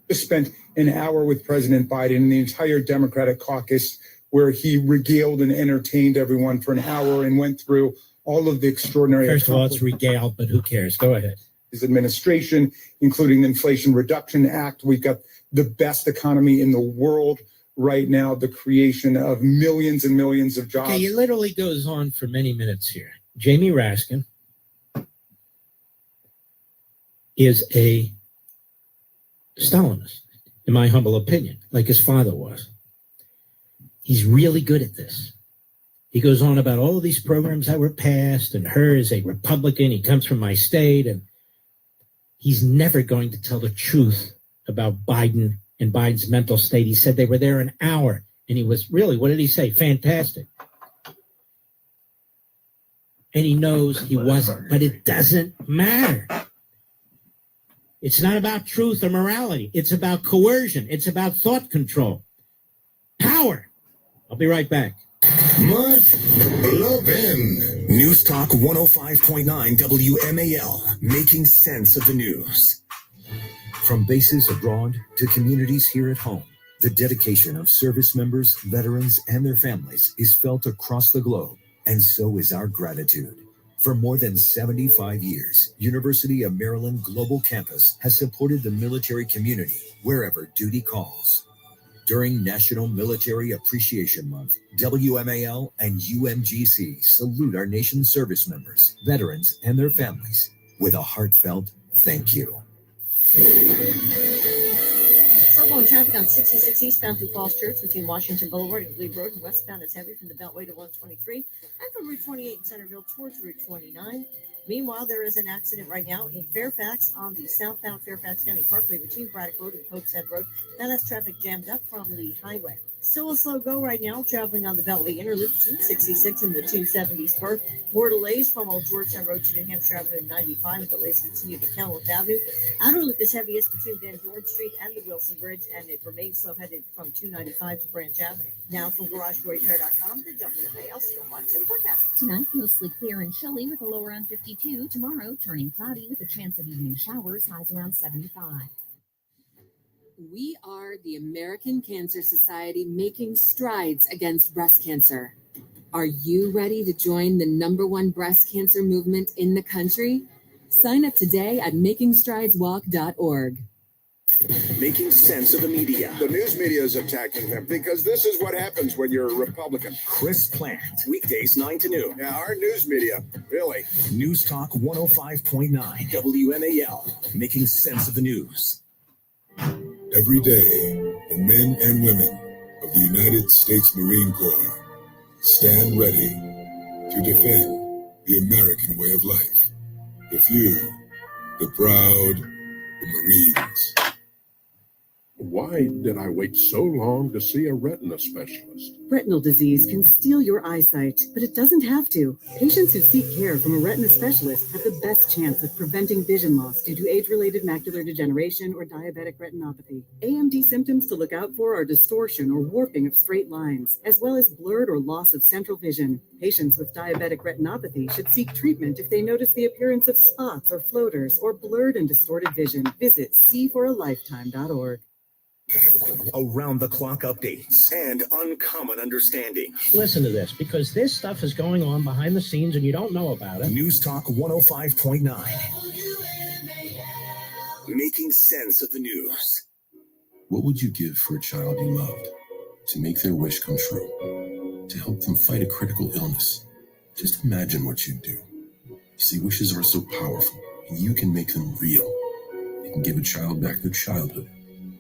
Just spent an hour with President Biden and the entire Democratic caucus, where he regaled and entertained everyone for an hour and went through all of the extraordinary. First of all, it's regaled, but who cares? Go ahead. His administration, including the Inflation Reduction Act. We've got the best economy in the world right now, the creation of millions and millions of jobs. Okay, it literally goes on for many minutes here. Jamie Raskin is a Stalinist, in my humble opinion, like his father was. He's really good at this. He goes on about all of these programs that were passed, and Hur is a Republican. He comes from my state, and he's never going to tell the truth about Biden and Biden's mental state. He said they were there an hour, and he was really, what did he say? Fantastic. and he knows he wasn't, but it doesn't matter. It's not about truth or morality. It's about coercion. It's about thought control. Power. I'll be right back. Mark Levin. News Talk 105.9 WMAL, making sense of the news. From bases abroad to communities here at home, the dedication of service members, veterans, and their families is felt across the globe, and so is our gratitude. For more than 75 years, University of Maryland Global Campus has supported the military community wherever duty calls. During National Military Appreciation Month, WMAL and UMGC salute our nation's service members, veterans, and their families with a heartfelt thank you. Slowing traffic on 66 eastbound through Falls Church between Washington Boulevard and Glebe Road, and westbound is heavy from the Beltway to 123 and from Route 28 in Centerville towards Route 29. Meanwhile, there is an accident right now in Fairfax on the southbound Fairfax County Parkway between Braddock Road and Pope's Head Road. That has traffic jammed up from Lee Highway. Still a slow go right now, traveling on the Beltway Inner Loop 266 and the 270 spur. More delays from Old Georgetown Road to New Hampshire Avenue 95 with delays continue to Kenilworth Avenue. Outer Loop is heaviest between Van Dorn Street and the Wilson Bridge, and it remains slow headed from 295 to Branch Avenue. Now from GarageDoorRepair.com, the WMAL Storm Watch and Forecast. Tonight, mostly clear and chilly with a low around 52. Tomorrow, turning cloudy with a chance of evening showers, highs around 75. We are the American Cancer Society, making strides against breast cancer. Are you ready to join the #1 breast cancer movement in the country? Sign up today at makingstrideswalk.org. Making sense of the media. The news media is attacking them because this is what happens when you're a Republican. Chris Plant, weekdays 9 to noon. Yeah, our news media, really. News Talk 105.9 WMAL, making sense of the news. Every day, the men and women of the United States Marine Corps stand ready to defend the American way of life. The few, the proud, the Marines. Why did I wait so long to see a retina specialist? Retinal disease can steal your eyesight, but it doesn't have to. Patients who seek care from a retina specialist have the best chance of preventing vision loss due to age-related macular degeneration or diabetic retinopathy. AMD symptoms to look out for are distortion or warping of straight lines, as well as blurred or loss of central vision. Patients with diabetic retinopathy should seek treatment if they notice the appearance of spots or floaters or blurred and distorted vision. Visit seeforalifetime.org. Around-the-clock updates and uncommon understanding. Listen to this, because this stuff is going on behind the scenes and you don't know about it. News Talk 105.9. Making sense of the news. What would you give for a child you loved? To make their wish come true? To help them fight a critical illness? Just imagine what you'd do. You see, wishes are so powerful, and you can make them real. You can give a child back their childhood.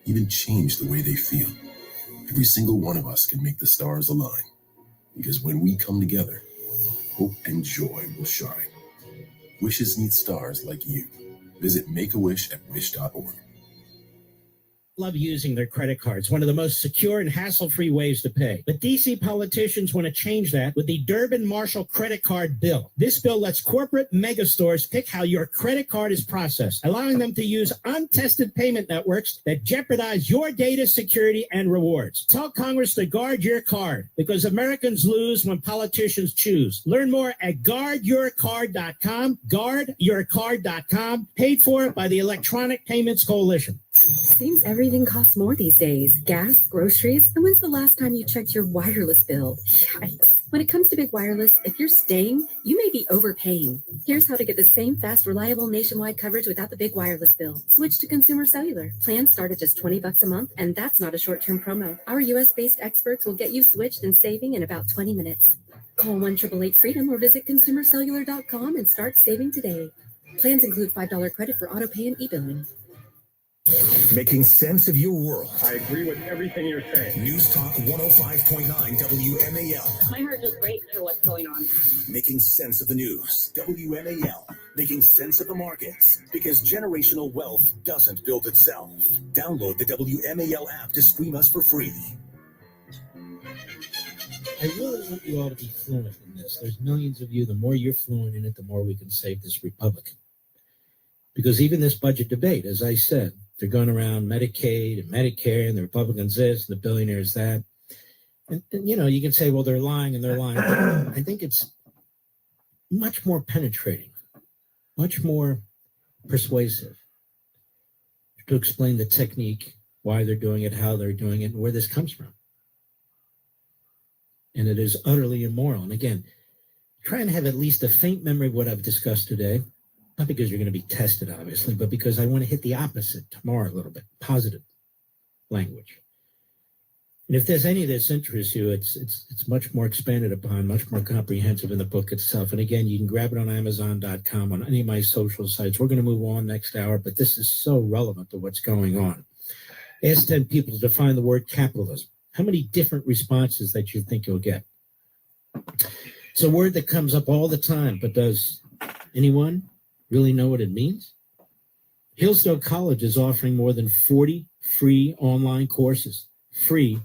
Even change the way they feel. Every single one of us can make the stars align. Because when we come together, hope and joy will shine. Wishes need stars like you. Visit Make-A-Wish at wish.org. Love using their credit cards, one of the most secure and hassle-free ways to pay. But DC politicians want to change that with the Durbin-Marshall credit card bill. This bill lets corporate megastores pick how your credit card is processed, allowing them to use untested payment networks that jeopardize your data security and rewards. Tell Congress to guard your card, because Americans lose when politicians choose. Learn more at guardyourcard.com, guardyourcard.com, paid for by the Electronic Payments Coalition. Seems everything costs more these days. Gas, groceries, and when's the last time you checked your wireless bill? Yikes. When it comes to big wireless, if you're staying, you may be overpaying. Here's how to get the same fast, reliable nationwide coverage without the big wireless bill. Switch to Consumer Cellular. Plans start at just $20 a month, and that's not a short-term promo. Our U.S.-based experts will get you switched and saving in about 20 minutes. Call 1-888-FREEDOM or visit consumercellular.com and start saving today. Plans include $5 credit for auto pay and e-billing. Making sense of your world. I agree with everything you're saying. News Talk 105.9 WMAL. My heart just breaks for what's going on. Making sense of the news. WMAL. Making sense of the markets. Because generational wealth doesn't build itself. Download the WMAL app to stream us for free. I really want you all to be fluent in this. There's millions of you. The more you're fluent in it, the more we can save this republic. Because even this budget debate, as I said, they're going around Medicaid and Medicare, and the Republicans this, and the billionaires that. And you can say, well, they're lying and they're lying. I think it's much more penetrating, much more persuasive to explain the technique, why they're doing it, how they're doing it, and where this comes from. And it is utterly immoral. And again, try and have at least a faint memory of what I've discussed today, not because you're going to be tested, obviously, but because I want to hit the opposite tomorrow a little bit, positive language. And if there's any of this interests you, it's much more expanded upon, much more comprehensive in the book itself. And again, you can grab it on Amazon.com, on any of my social sites. We're going to move on next hour, but this is so relevant to what's going on. Ask 10 people to define the word capitalism. How many different responses that you think you'll get? It's a word that comes up all the time, but does anyone really know what it means? Hillsdale College is offering more than 40 free online courses. You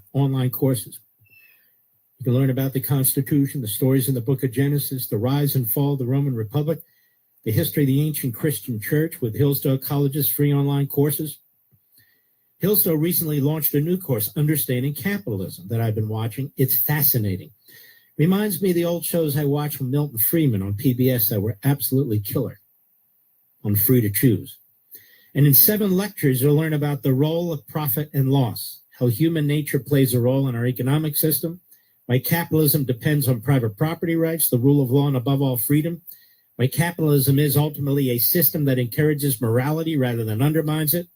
can learn about the Constitution, the stories in the book of Genesis, the rise and fall of the Roman Republic, the history of the ancient Christian church with Hillsdale College's free online courses. Hillsdale recently launched a new course, Understanding Capitalism, that I've been watching. It's fascinating. Reminds me of the old shows I watched from Milton Friedman on PBS that were absolutely killer on Free to Choose. And in 7 lectures, you'll learn about the role of profit and loss, how human nature plays a role in our economic system, why capitalism depends on private property rights, the rule of law, and above all, freedom, why capitalism is ultimately a system that encourages morality rather than undermines it.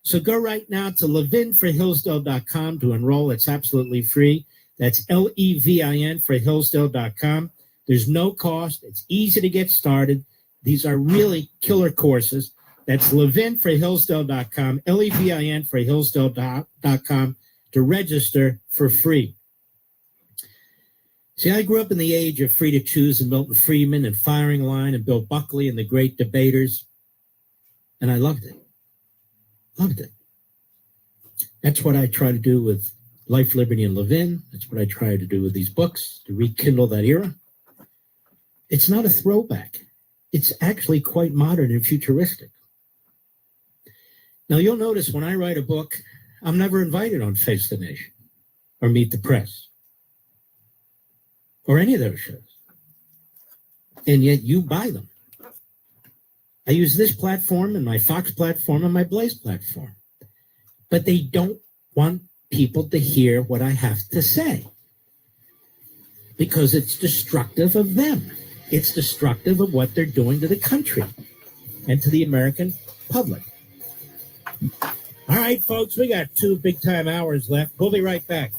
So go right now to levinforhillsdale.com to enroll. It's absolutely free. That's LEVIN for Hillsdale.com. There's no cost. It's easy to get started. These are really killer courses. That's levinforhillsdale.com, LEVIN for Hillsdale.com to register for free. See, I grew up in the age of Free to Choose and Milton Friedman and Firing Line and Bill Buckley and the great debaters, and I loved it. Loved it. That's what I try to do with Life, Liberty, and Levin. That's what I try to do with these books, to rekindle that era. It's not a throwback. It's actually quite modern and futuristic. Now, you'll notice when I write a book, I'm never invited on Face the Nation or Meet the Press or any of those shows. And yet you buy them. I use this platform and my Fox platform and my Blaze platform. But they don't want people to hear what I have to say because it's destructive of them. It's destructive of what they're doing to the country and to the American public. All right, folks, we got 2 big-time hours left. We'll be right back.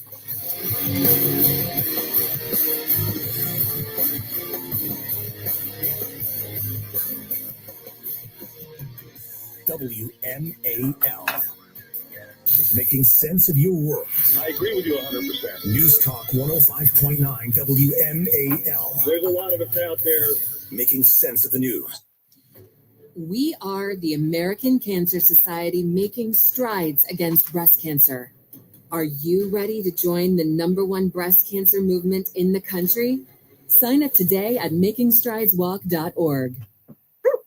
WMAL. Making sense of your world. I agree with you 100%. News Talk 105.9 WMAL. There's a lot of us out there making sense of the news. We are the American Cancer Society making strides against breast cancer. Are you ready to join the #1 breast cancer movement in the country? Sign up today at makingstrideswalk.org.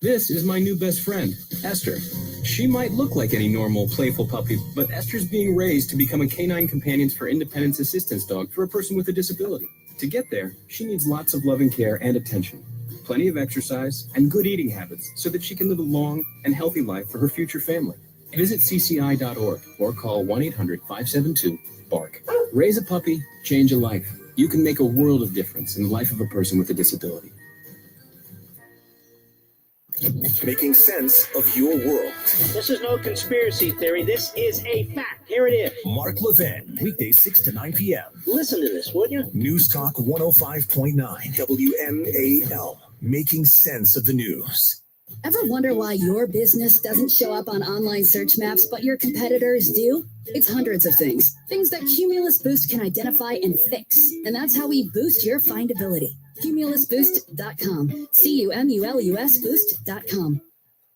This is my new best friend, Esther. She might look like any normal, playful puppy, but Esther's being raised to become a canine companions for independence assistance dog for a person with a disability. To get there, she needs lots of loving care and attention, plenty of exercise, and good eating habits so that she can live a long and healthy life for her future family. Visit cci.org or call 1-800-572-BARK. Raise a puppy, change a life. You can make a world of difference in the life of a person with a disability. Making sense of your world. This is no conspiracy theory. This is a fact. Here it is. Mark Levin, weekdays 6 to 9 p.m. Listen to this, would you? News Talk 105.9 WMAL. Making sense of the news. Ever wonder why your business doesn't show up on online search maps, but your competitors do? It's hundreds of things. Things that Cumulus Boost can identify and fix. And that's how we boost your findability. CumulusBoost.com. CUMULUS Boost.com.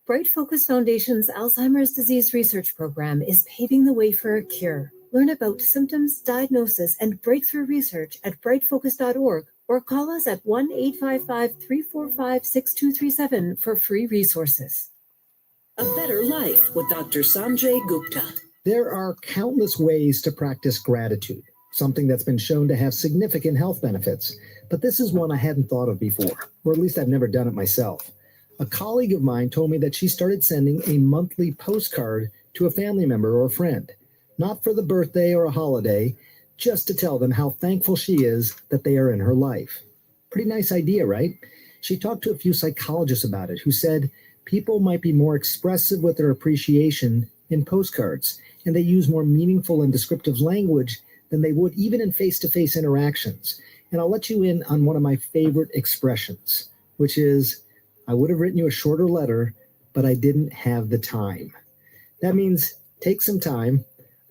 Bright Focus Foundation's Alzheimer's Disease Research Program is paving the way for a cure. Learn about symptoms, diagnosis, and breakthrough research at brightfocus.org or call us at 1-855-345-6237 for free resources. A Better Life with Dr. Sanjay Gupta. There are countless ways to practice gratitude, something that's been shown to have significant health benefits. But this is one I hadn't thought of before, or at least I've never done it myself. A colleague of mine told me that she started sending a monthly postcard to a family member or a friend, not for the birthday or a holiday, just to tell them how thankful she is that they are in her life. Pretty nice idea, right? She talked to a few psychologists about it who said people might be more expressive with their appreciation in postcards, and they use more meaningful and descriptive language than they would even in face-to-face interactions. And I'll let you in on one of my favorite expressions, which is, I would have written you a shorter letter, but I didn't have the time. That means take some time,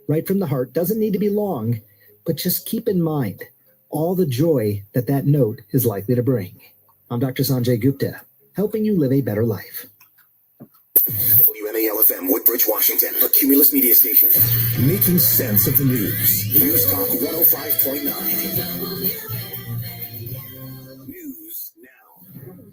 write from the heart. Doesn't need to be long, but just keep in mind all the joy that that note is likely to bring. I'm Dr. Sanjay Gupta, helping you live a better life. WMAL-FM, Woodbridge, Washington, a Cumulus media station. Making sense of the news. News Talk 105.9.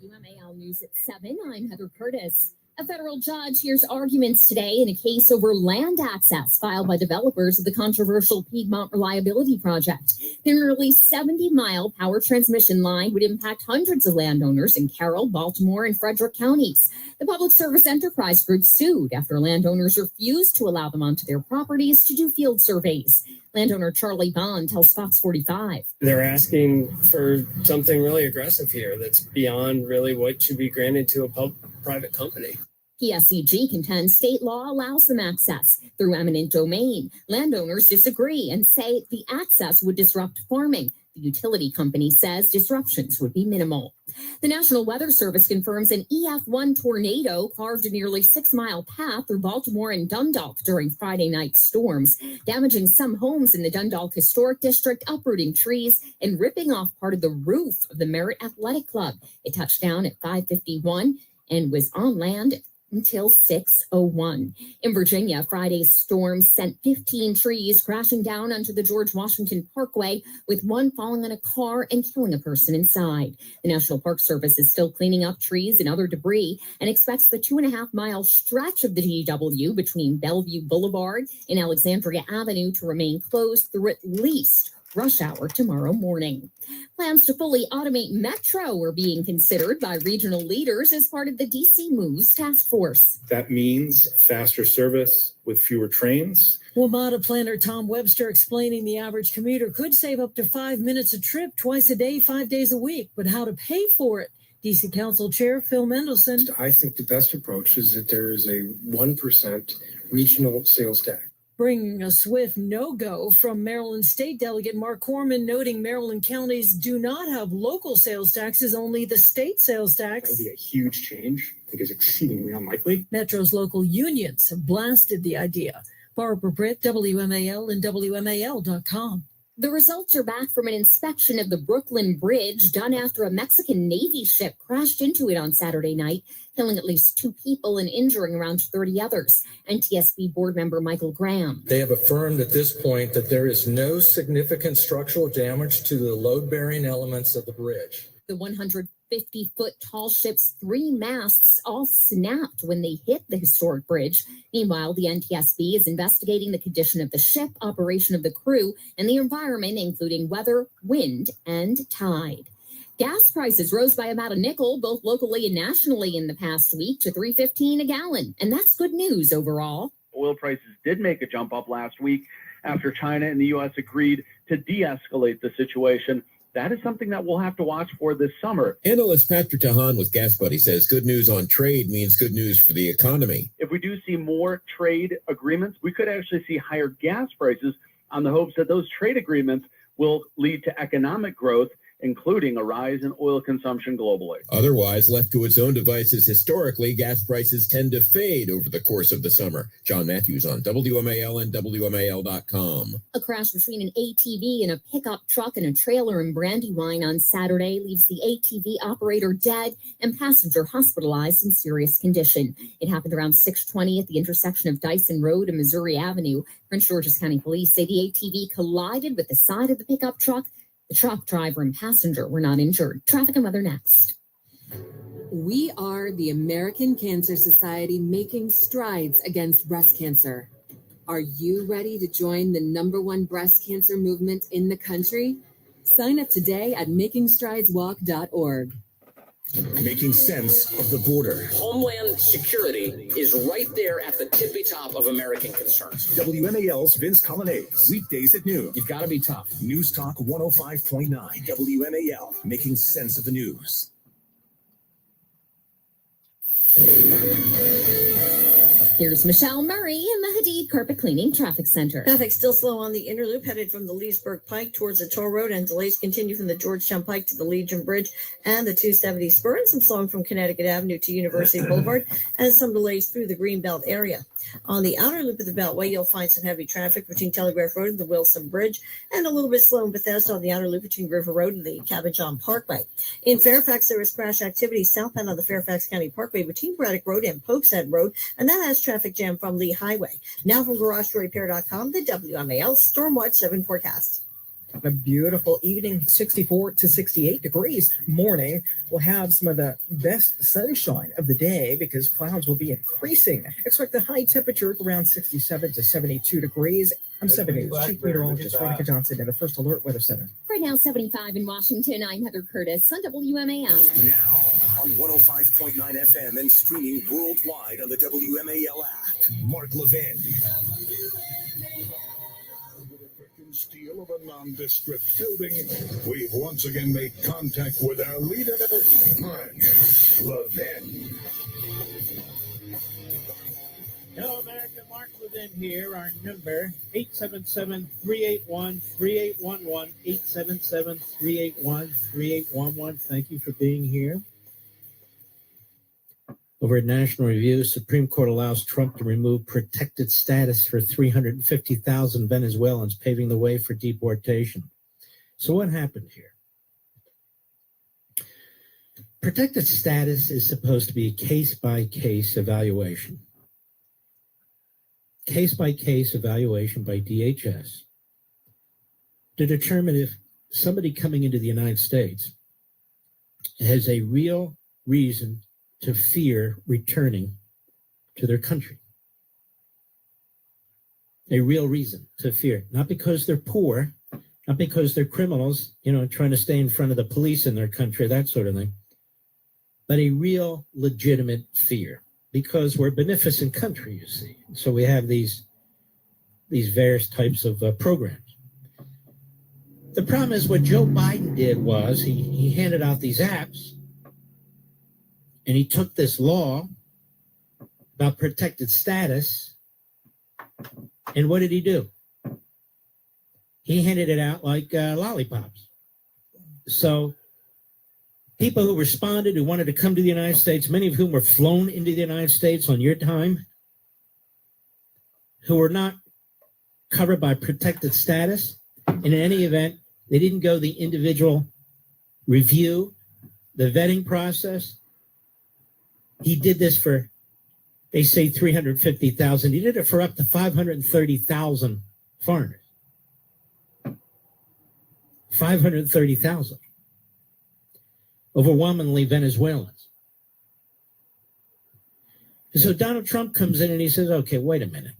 WMAL News at 7. I'm Heather Curtis. A federal judge hears arguments today in a case over land access filed by developers of the controversial Piedmont Reliability Project. The nearly 70-mile power transmission line would impact hundreds of landowners in Carroll, Baltimore, and Frederick counties. The Public Service Enterprise Group sued after landowners refused to allow them onto their properties to do field surveys. Landowner Charlie Bond tells Fox 45. They're asking for something really aggressive here that's beyond really what should be granted to a private company. PSEG contends state law allows them access through eminent domain. Landowners disagree and say the access would disrupt farming. The utility company says disruptions would be minimal. The National Weather Service confirms an EF1 tornado carved a nearly 6-mile path through Baltimore and Dundalk during Friday night storms, damaging some homes in the Dundalk Historic District, uprooting trees, and ripping off part of the roof of the Merritt Athletic Club. It touched down at 5:51 and was on land until 6:01. In Virginia, Friday's storm sent 15 trees crashing down onto the George Washington Parkway, with one falling on a car and killing a person inside. The National Park Service is still cleaning up trees and other debris and expects the 2.5-mile stretch of the DW between Bellevue Boulevard and Alexandria Avenue to remain closed through at least rush hour tomorrow morning. Plans to fully automate Metro are being considered by regional leaders as part of the DC Moves task force. That means faster service with fewer trains. WMATA planner Tom Webster explaining the average commuter could save up to 5 minutes a trip twice a day, 5 days a week, but how to pay for it? DC Council Chair Phil Mendelson. I think the best approach is that there is a 1% regional sales tax. Bringing a swift no-go from Maryland State Delegate Mark Corman, noting Maryland counties do not have local sales taxes, only the state sales tax. That would be a huge change. I think it's exceedingly unlikely. Metro's local unions have blasted the idea. Barbara Britt, WMAL and WMAL.com. The results are back from an inspection of the Brooklyn Bridge done after a Mexican Navy ship crashed into it on Saturday night, killing at least 2 people and injuring around 30 others. NTSB board member Michael Graham. They have affirmed at this point that there is no significant structural damage to the load-bearing elements of the bridge. The 150-foot tall ship's 3 masts all snapped when they hit the historic bridge. Meanwhile, the NTSB is investigating the condition of the ship, operation of the crew, and the environment, including weather, wind, and tide. Gas prices rose by about a nickel, both locally and nationally in the past week, to $3.15 a gallon. And that's good news overall. Oil prices did make a jump up last week after China and the U.S. agreed to de-escalate the situation. That is something that we'll have to watch for this summer. Analyst Patrick Tahan with Gas Buddy says good news on trade means good news for the economy. If we do see more trade agreements, we could actually see higher gas prices on the hopes that those trade agreements will lead to economic growth including a rise in oil consumption globally. Otherwise, left to its own devices historically, gas prices tend to fade over the course of the summer. John Matthews on WMAL and WMAL.com. A crash between an ATV and a pickup truck and a trailer in Brandywine on Saturday leaves the ATV operator dead and passenger hospitalized in serious condition. It happened around 6:20 at the intersection of Dyson Road and Missouri Avenue. Prince George's County Police say the ATV collided with the side of the pickup truck. The truck driver and passenger were not injured. Traffic and weather next. We are the American Cancer Society making strides against breast cancer. Are you ready to join the #1 breast cancer movement in the country? Sign up today at makingstrideswalk.org. Making sense of the border. Homeland security is right there at the tippy top of American concerns. WMAL's Vince Colonnades. Weekdays at noon. You've got to be tough. News Talk 105.9. WMAL. Making sense of the news. Here's Michelle Murray in the Hadid Carpet Cleaning Traffic Center. Traffic still slow on the Interloop headed from the Leesburg Pike towards the Toll Road, and delays continue from the Georgetown Pike to the Legion Bridge and the 270 spur, and some slowing from Connecticut Avenue to University Boulevard, and some delays through the Greenbelt area. On the outer loop of the Beltway, you'll find some heavy traffic between Telegraph Road and the Wilson Bridge, and a little bit slow in Bethesda on the outer loop between River Road and the Cabin John Parkway. In Fairfax, there is crash activity southbound on the Fairfax County Parkway between Braddock Road and Pope's Head Road, and that has traffic jam from Lee Highway. Now from GarageDoorRepair.com, the WMAL Stormwatch 7 forecast. A beautiful evening, 64 to 68 degrees. Morning, we'll have some of the best sunshine of the day because clouds will be increasing. Expect the high temperature around 67 to 72 degrees. I'm 7 News Chief Meteorologist Veronica Johnson in the First Alert Weather Center. Right now, 75 in Washington. I'm Heather Curtis on WMAL. Now on 105.9 FM and streaming worldwide on the WMAL app. Mark Levin. Steel of a nondescript building, we've once again made contact with our leader, Mark Levin. Hello, America. Mark Levin here. Our number, 877-381-3811, 877-381-3811. Thank you for being here. Over at National Review, Supreme Court allows Trump to remove protected status for 350,000 Venezuelans, paving the way for deportation. So what happened here? Protected status is supposed to be a case-by-case evaluation. Case-by-case evaluation by DHS to determine if somebody coming into the United States has a real reason to fear returning to their country. A real reason to fear, not because they're poor, not because they're criminals, trying to stay in front of the police in their country, that sort of thing, but a real legitimate fear, because we're a beneficent country, you see. So we have these various types of programs. The problem is what Joe Biden did was he handed out these apps. And he took this law about protected status, and what did he do? He handed it out like lollipops. So people who responded, who wanted to come to the United States, many of whom were flown into the United States on your time, who were not covered by protected status, and in any event, they didn't go the individual review, the vetting process. He did this for, they say 350,000. He did it for up to 530,000 foreigners. 530,000. Overwhelmingly Venezuelans. And so Donald Trump comes in and he says, okay, wait a minute.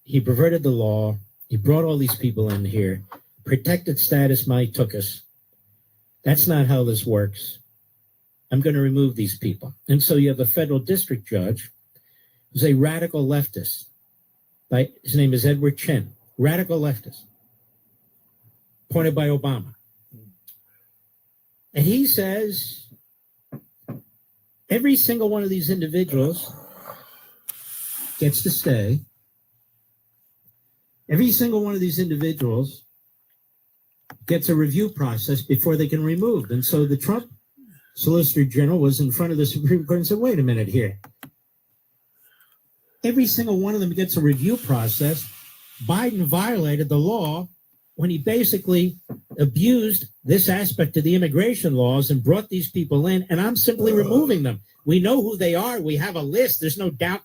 He perverted the law. He brought all these people in here. Protected status might took us. That's not how this works. I'm going to remove these people. And so you have a federal district judge who's a radical leftist. His name is Edward Chen, radical leftist, appointed by Obama. And he says every single one of these individuals gets to stay. Every single one of these individuals gets a review process before they can remove. And so the Trump Solicitor General was in front of the Supreme Court and said, wait a minute here. Every single one of them gets a review process. Biden violated the law when he basically abused this aspect of the immigration laws and brought these people in, and I'm simply removing them. We know who they are. We have a list. There's no doubt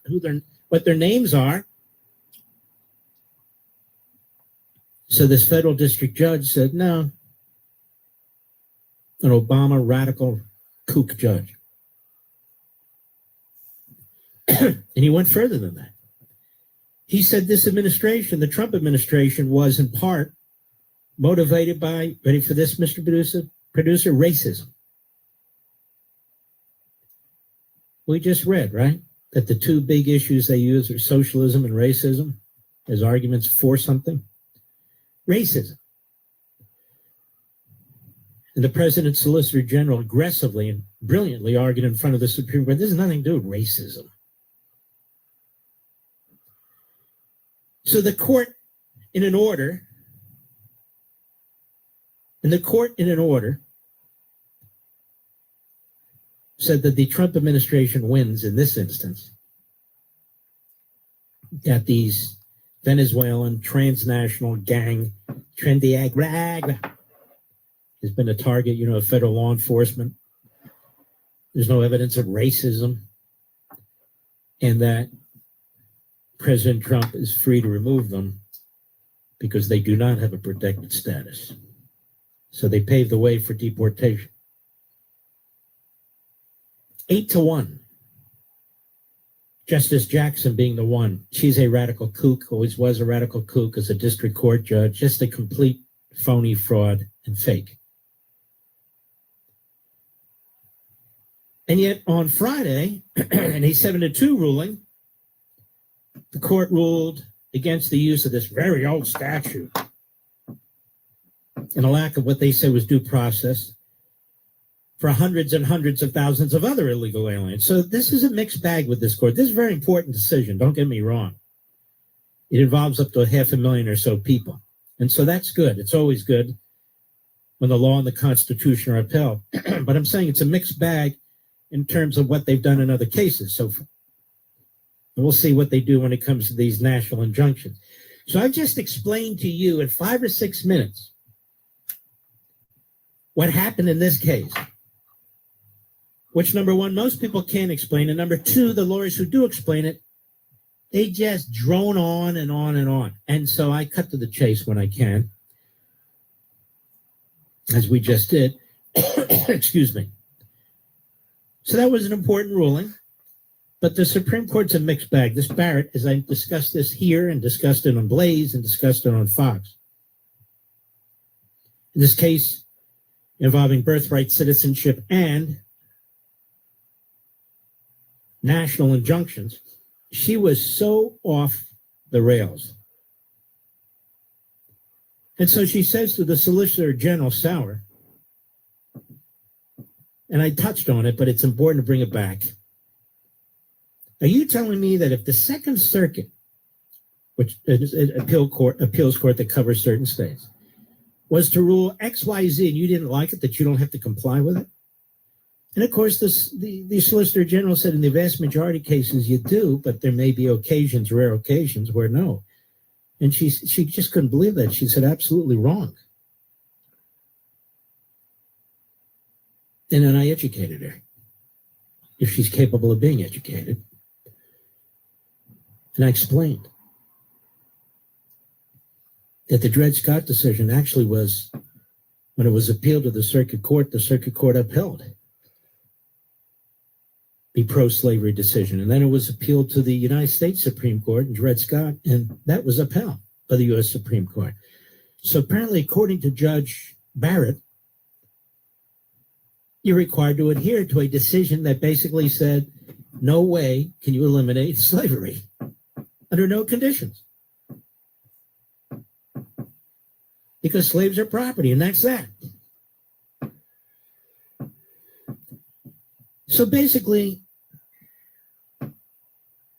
what their names are. So this federal district judge said, no. An Obama radical kook judge. And he went further than that. He said this administration, the Trump administration, was in part motivated by, ready for this, Mr. Producer, racism. We just read, right, that the two big issues they use are socialism and racism as arguments for something. Racism. And the President's Solicitor General aggressively and brilliantly argued in front of the Supreme Court, this has nothing to do with racism. So the court in an order, said that the Trump administration wins in this instance. Got these Venezuelan transnational gang, Trendiagra, has been a target, of federal law enforcement. There's no evidence of racism, and that President Trump is free to remove them because they do not have a protected status. So they paved the way for deportation. 8-1. Justice Jackson being the one. She's a radical kook, always was a radical kook as a district court judge, just a complete phony fraud and fake. And yet on Friday, in a 7-2 ruling, the court ruled against the use of this very old statute and a lack of what they say was due process for hundreds and hundreds of thousands of other illegal aliens. So this is a mixed bag with this court. This is a very important decision. Don't get me wrong. It involves up to 500,000 or so people. And so that's good. It's always good when the law and the Constitution are upheld. But I'm saying it's a mixed bag in terms of what they've done in other cases. So we'll see what they do when it comes to these national injunctions. So I've just explained to you in 5 or 6 minutes what happened in this case, which, number one, most people can't explain. And number two, the lawyers who do explain it, they just drone on and on and on. And so I cut to the chase when I can, as we just did. Excuse me. So that was an important ruling. But the Supreme Court's a mixed bag. This Barrett, as I discussed this here and discussed it on Blaze and discussed it on Fox. In this case involving birthright citizenship and national injunctions, she was so off the rails. And so she says to the Solicitor General Sauer, and I touched on it, but it's important to bring it back. Are you telling me that if the Second Circuit, which is an appeals court that covers certain states, was to rule X, Y, Z, and you didn't like it, that you don't have to comply with it? And of course, the Solicitor General said in the vast majority of cases you do, but there may be occasions, rare occasions, where no. And she just couldn't believe that. She said, absolutely wrong. And then I educated her, if she's capable of being educated. And I explained that the Dred Scott decision actually was, when it was appealed to the circuit court upheld the pro-slavery decision. And then it was appealed to the United States Supreme Court and Dred Scott, and that was upheld by the U.S. Supreme Court. So apparently, according to Judge Barrett, you're required to adhere to a decision that basically said, no way can you eliminate slavery under no conditions. Because slaves are property, and that's that. So basically,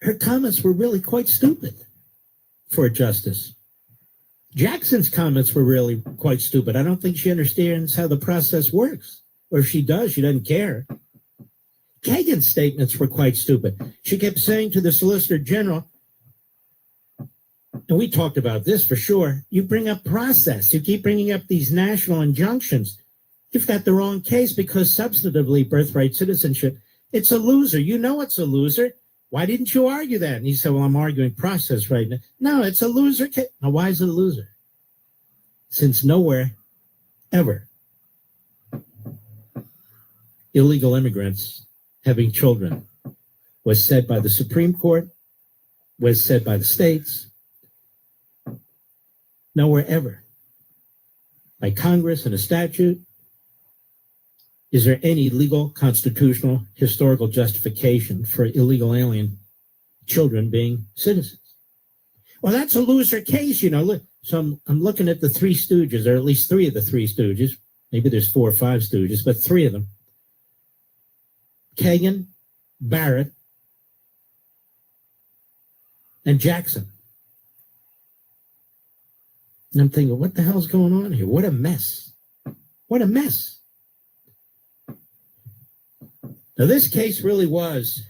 her comments were really quite stupid for a justice. Jackson's comments were really quite stupid. I don't think she understands how the process works. Or if she does, she doesn't care. Kagan's statements were quite stupid. She kept saying to the Solicitor General, and we talked about this for sure, you bring up process. You keep bringing up these national injunctions. You've got the wrong case because substantively birthright citizenship, it's a loser. You know it's a loser. Why didn't you argue that? And he said, well, I'm arguing process right now. No, it's a loser case. Now, why is it a loser? Since nowhere, ever, illegal immigrants having children was said by the Supreme Court, was said by the states, nowhere ever, by Congress and a statute, is there any legal, constitutional, historical justification for illegal alien children being citizens? Well, that's a loser case, you know. Look, so I'm looking at the Three Stooges, or at least three of the Three Stooges. Maybe there's 4 or 5 Stooges, but 3 of them. Kagan, Barrett, and Jackson. And I'm thinking, what the hell's going on here? What a mess. What a mess. Now, this case really was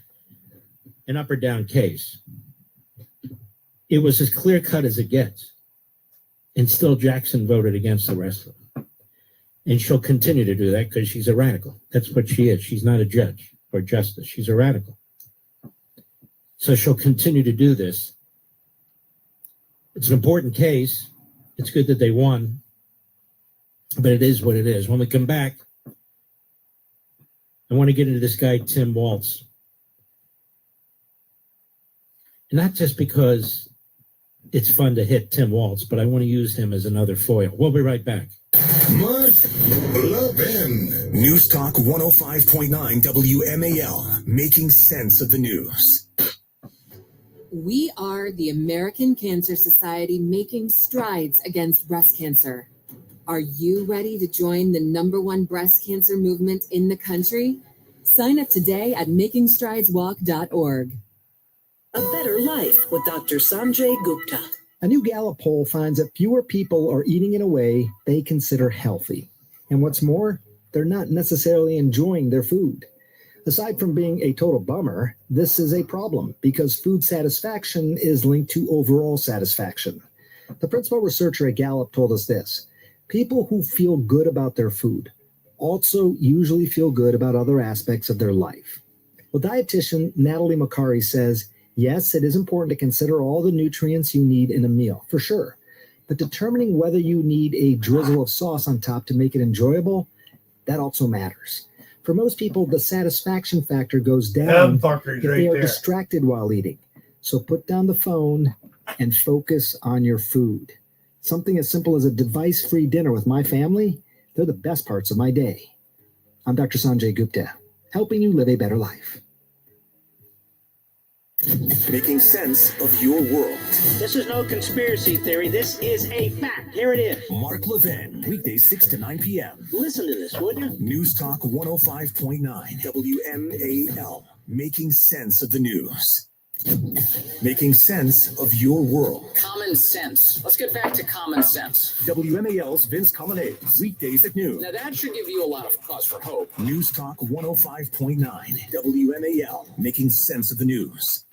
an up or down case. It was as clear cut as it gets. And still Jackson voted against the rest of them. And she'll continue to do that because she's a radical. That's what she is. She's not a judge or justice. She's a radical. So she'll continue to do this. It's an important case. It's good that they won. But it is what it is. When we come back, I want to get into this guy, Tim Waltz. And not just because it's fun to hit Tim Waltz, but I want to use him as another foil. We'll be right back. Mark Levin. News Talk 105.9 WMAL, making sense of the news. We are the American Cancer Society making strides against breast cancer. Are you ready to join the #1 breast cancer movement in the country? Sign up today at makingstrideswalk.org. A Better Life with Dr. Sanjay Gupta. A new Gallup poll finds that fewer people are eating in a way they consider healthy. And what's more, they're not necessarily enjoying their food. Aside from being a total bummer, this is a problem because food satisfaction is linked to overall satisfaction. The principal researcher at Gallup told us this: people who feel good about their food also usually feel good about other aspects of their life. Well, dietitian Natalie Macari says, yes, it is important to consider all the nutrients you need in a meal, for sure. But determining whether you need a drizzle of sauce on top to make it enjoyable, that also matters. For most people, the satisfaction factor goes down if they are distracted while eating. So put down the phone and focus on your food. Something as simple as a device-free dinner with my family, they're the best parts of my day. I'm Dr. Sanjay Gupta, helping you live a better life. Making sense of your world. This is no conspiracy theory. This is a fact. Here it is. Mark Levin, weekdays 6 to 9 p.m. Listen to this, would you? News Talk 105.9 WMAL, making sense of the news. Making sense of your world. Common sense. Let's get back to common sense. WMAL's Vince Colonnese, weekdays at noon. Now that should give you a lot of cause for hope. News Talk 105.9 WMAL, making sense of the news.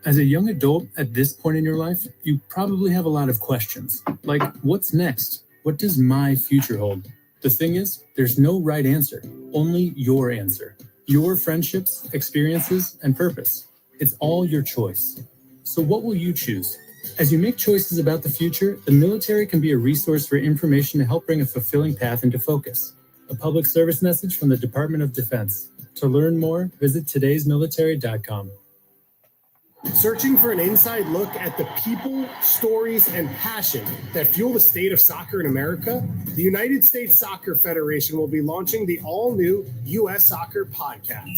As a young adult at this point in your life, you probably have a lot of questions. Like, what's next? What does my future hold? The thing is, there's no right answer, only your answer. Your friendships, experiences, and purpose. It's all your choice. So what will you choose? As you make choices about the future, the military can be a resource for information to help bring a fulfilling path into focus. A public service message from the Department of Defense. To learn more, visit todaysmilitary.com. Searching for an inside look at the people, stories, and passion that fuel the state of soccer in America, the United States Soccer Federation will be launching the all-new U.S. Soccer Podcast.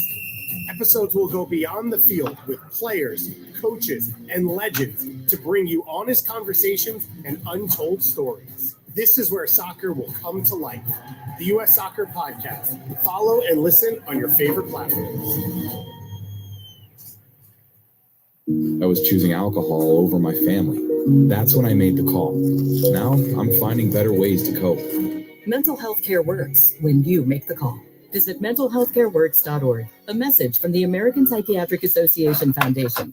Episodes will go beyond the field with players, coaches, and legends to bring you honest conversations and untold stories. This is where soccer will come to life. The U.S. Soccer Podcast. Follow and listen on your favorite platforms. I was choosing alcohol over my family. That's when I made the call. Now I'm finding better ways to cope. Mental health care works when you make the call. Visit mentalhealthcareworks.org. A message from the American Psychiatric Association Foundation.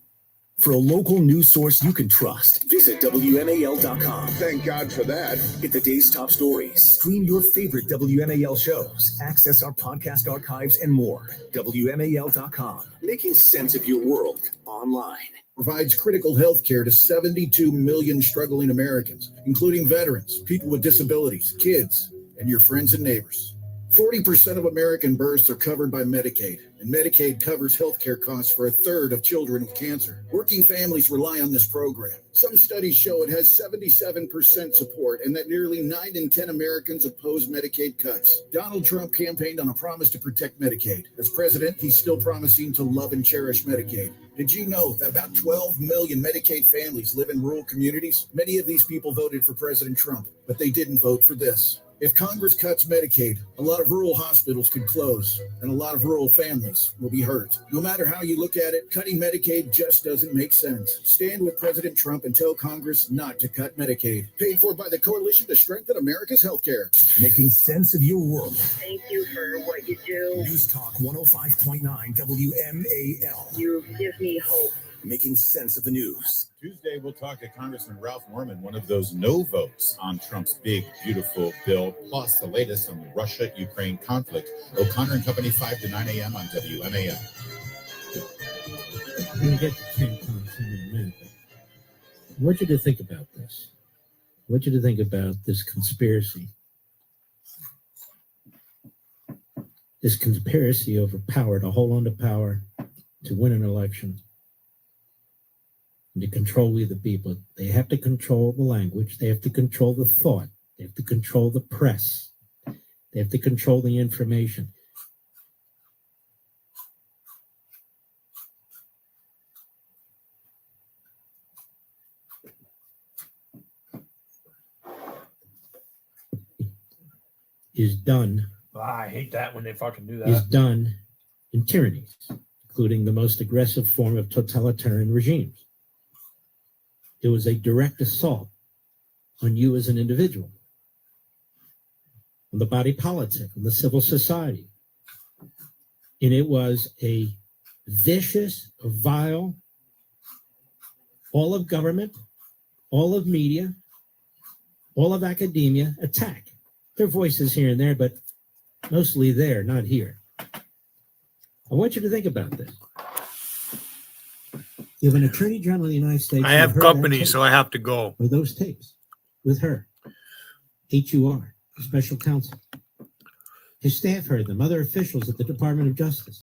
For a local news source you can trust, visit WMAL.com. Thank God for that. Get the day's top stories, stream your favorite WMAL shows, access our podcast archives, and more. WMAL.com, making sense of your world online. Provides critical health care to 72 million struggling Americans, including veterans, people with disabilities, kids, and your friends and neighbors. 40% of American births are covered by Medicaid, and Medicaid covers health care costs for a third of children with cancer. Working families rely on this program. Some studies show it has 77% support and that nearly 9 in 10 Americans oppose Medicaid cuts. Donald Trump campaigned on a promise to protect Medicaid. As president, he's still promising to love and cherish Medicaid. Did you know that about 12 million Medicaid families live in rural communities? Many of these people voted for President Trump, but they didn't vote for this. If Congress cuts Medicaid, a lot of rural hospitals could close, and a lot of rural families will be hurt. No matter how you look at it, cutting Medicaid just doesn't make sense. Stand with President Trump and tell Congress not to cut Medicaid. Paid for by the Coalition to Strengthen America's Healthcare. Making sense of your world. Thank you for what you do. News Talk 105.9 WMAL. You give me hope. Making sense of the news. Tuesday, we'll talk to Congressman Ralph Norman, one of those no votes on Trump's big, beautiful bill, plus the latest on the Russia-Ukraine conflict. O'Connor and Company, 5 to 9 a.m. on WMAL. I'm going to get to Ken Thompson in a minute. I want you to think about this. I want you to think about this conspiracy. This conspiracy over power, to hold on to power, to win an election. To control we the people. They have to control the language. They have to control the thought. They have to control the press. They have to control the information. Is done. I hate that when they fucking do that. Is done in tyrannies, including the most aggressive form of totalitarian regimes. It was a direct assault on you as an individual, on the body politic, on the civil society. And it was a vicious, vile, all of government, all of media, all of academia attack. There are voices here and there, but mostly there, not here. I want you to think about this. You have an attorney general of the United States. I have company, so I have to go. Or those tapes with her, HUR, special counsel. His staff heard them, other officials at the Department of Justice.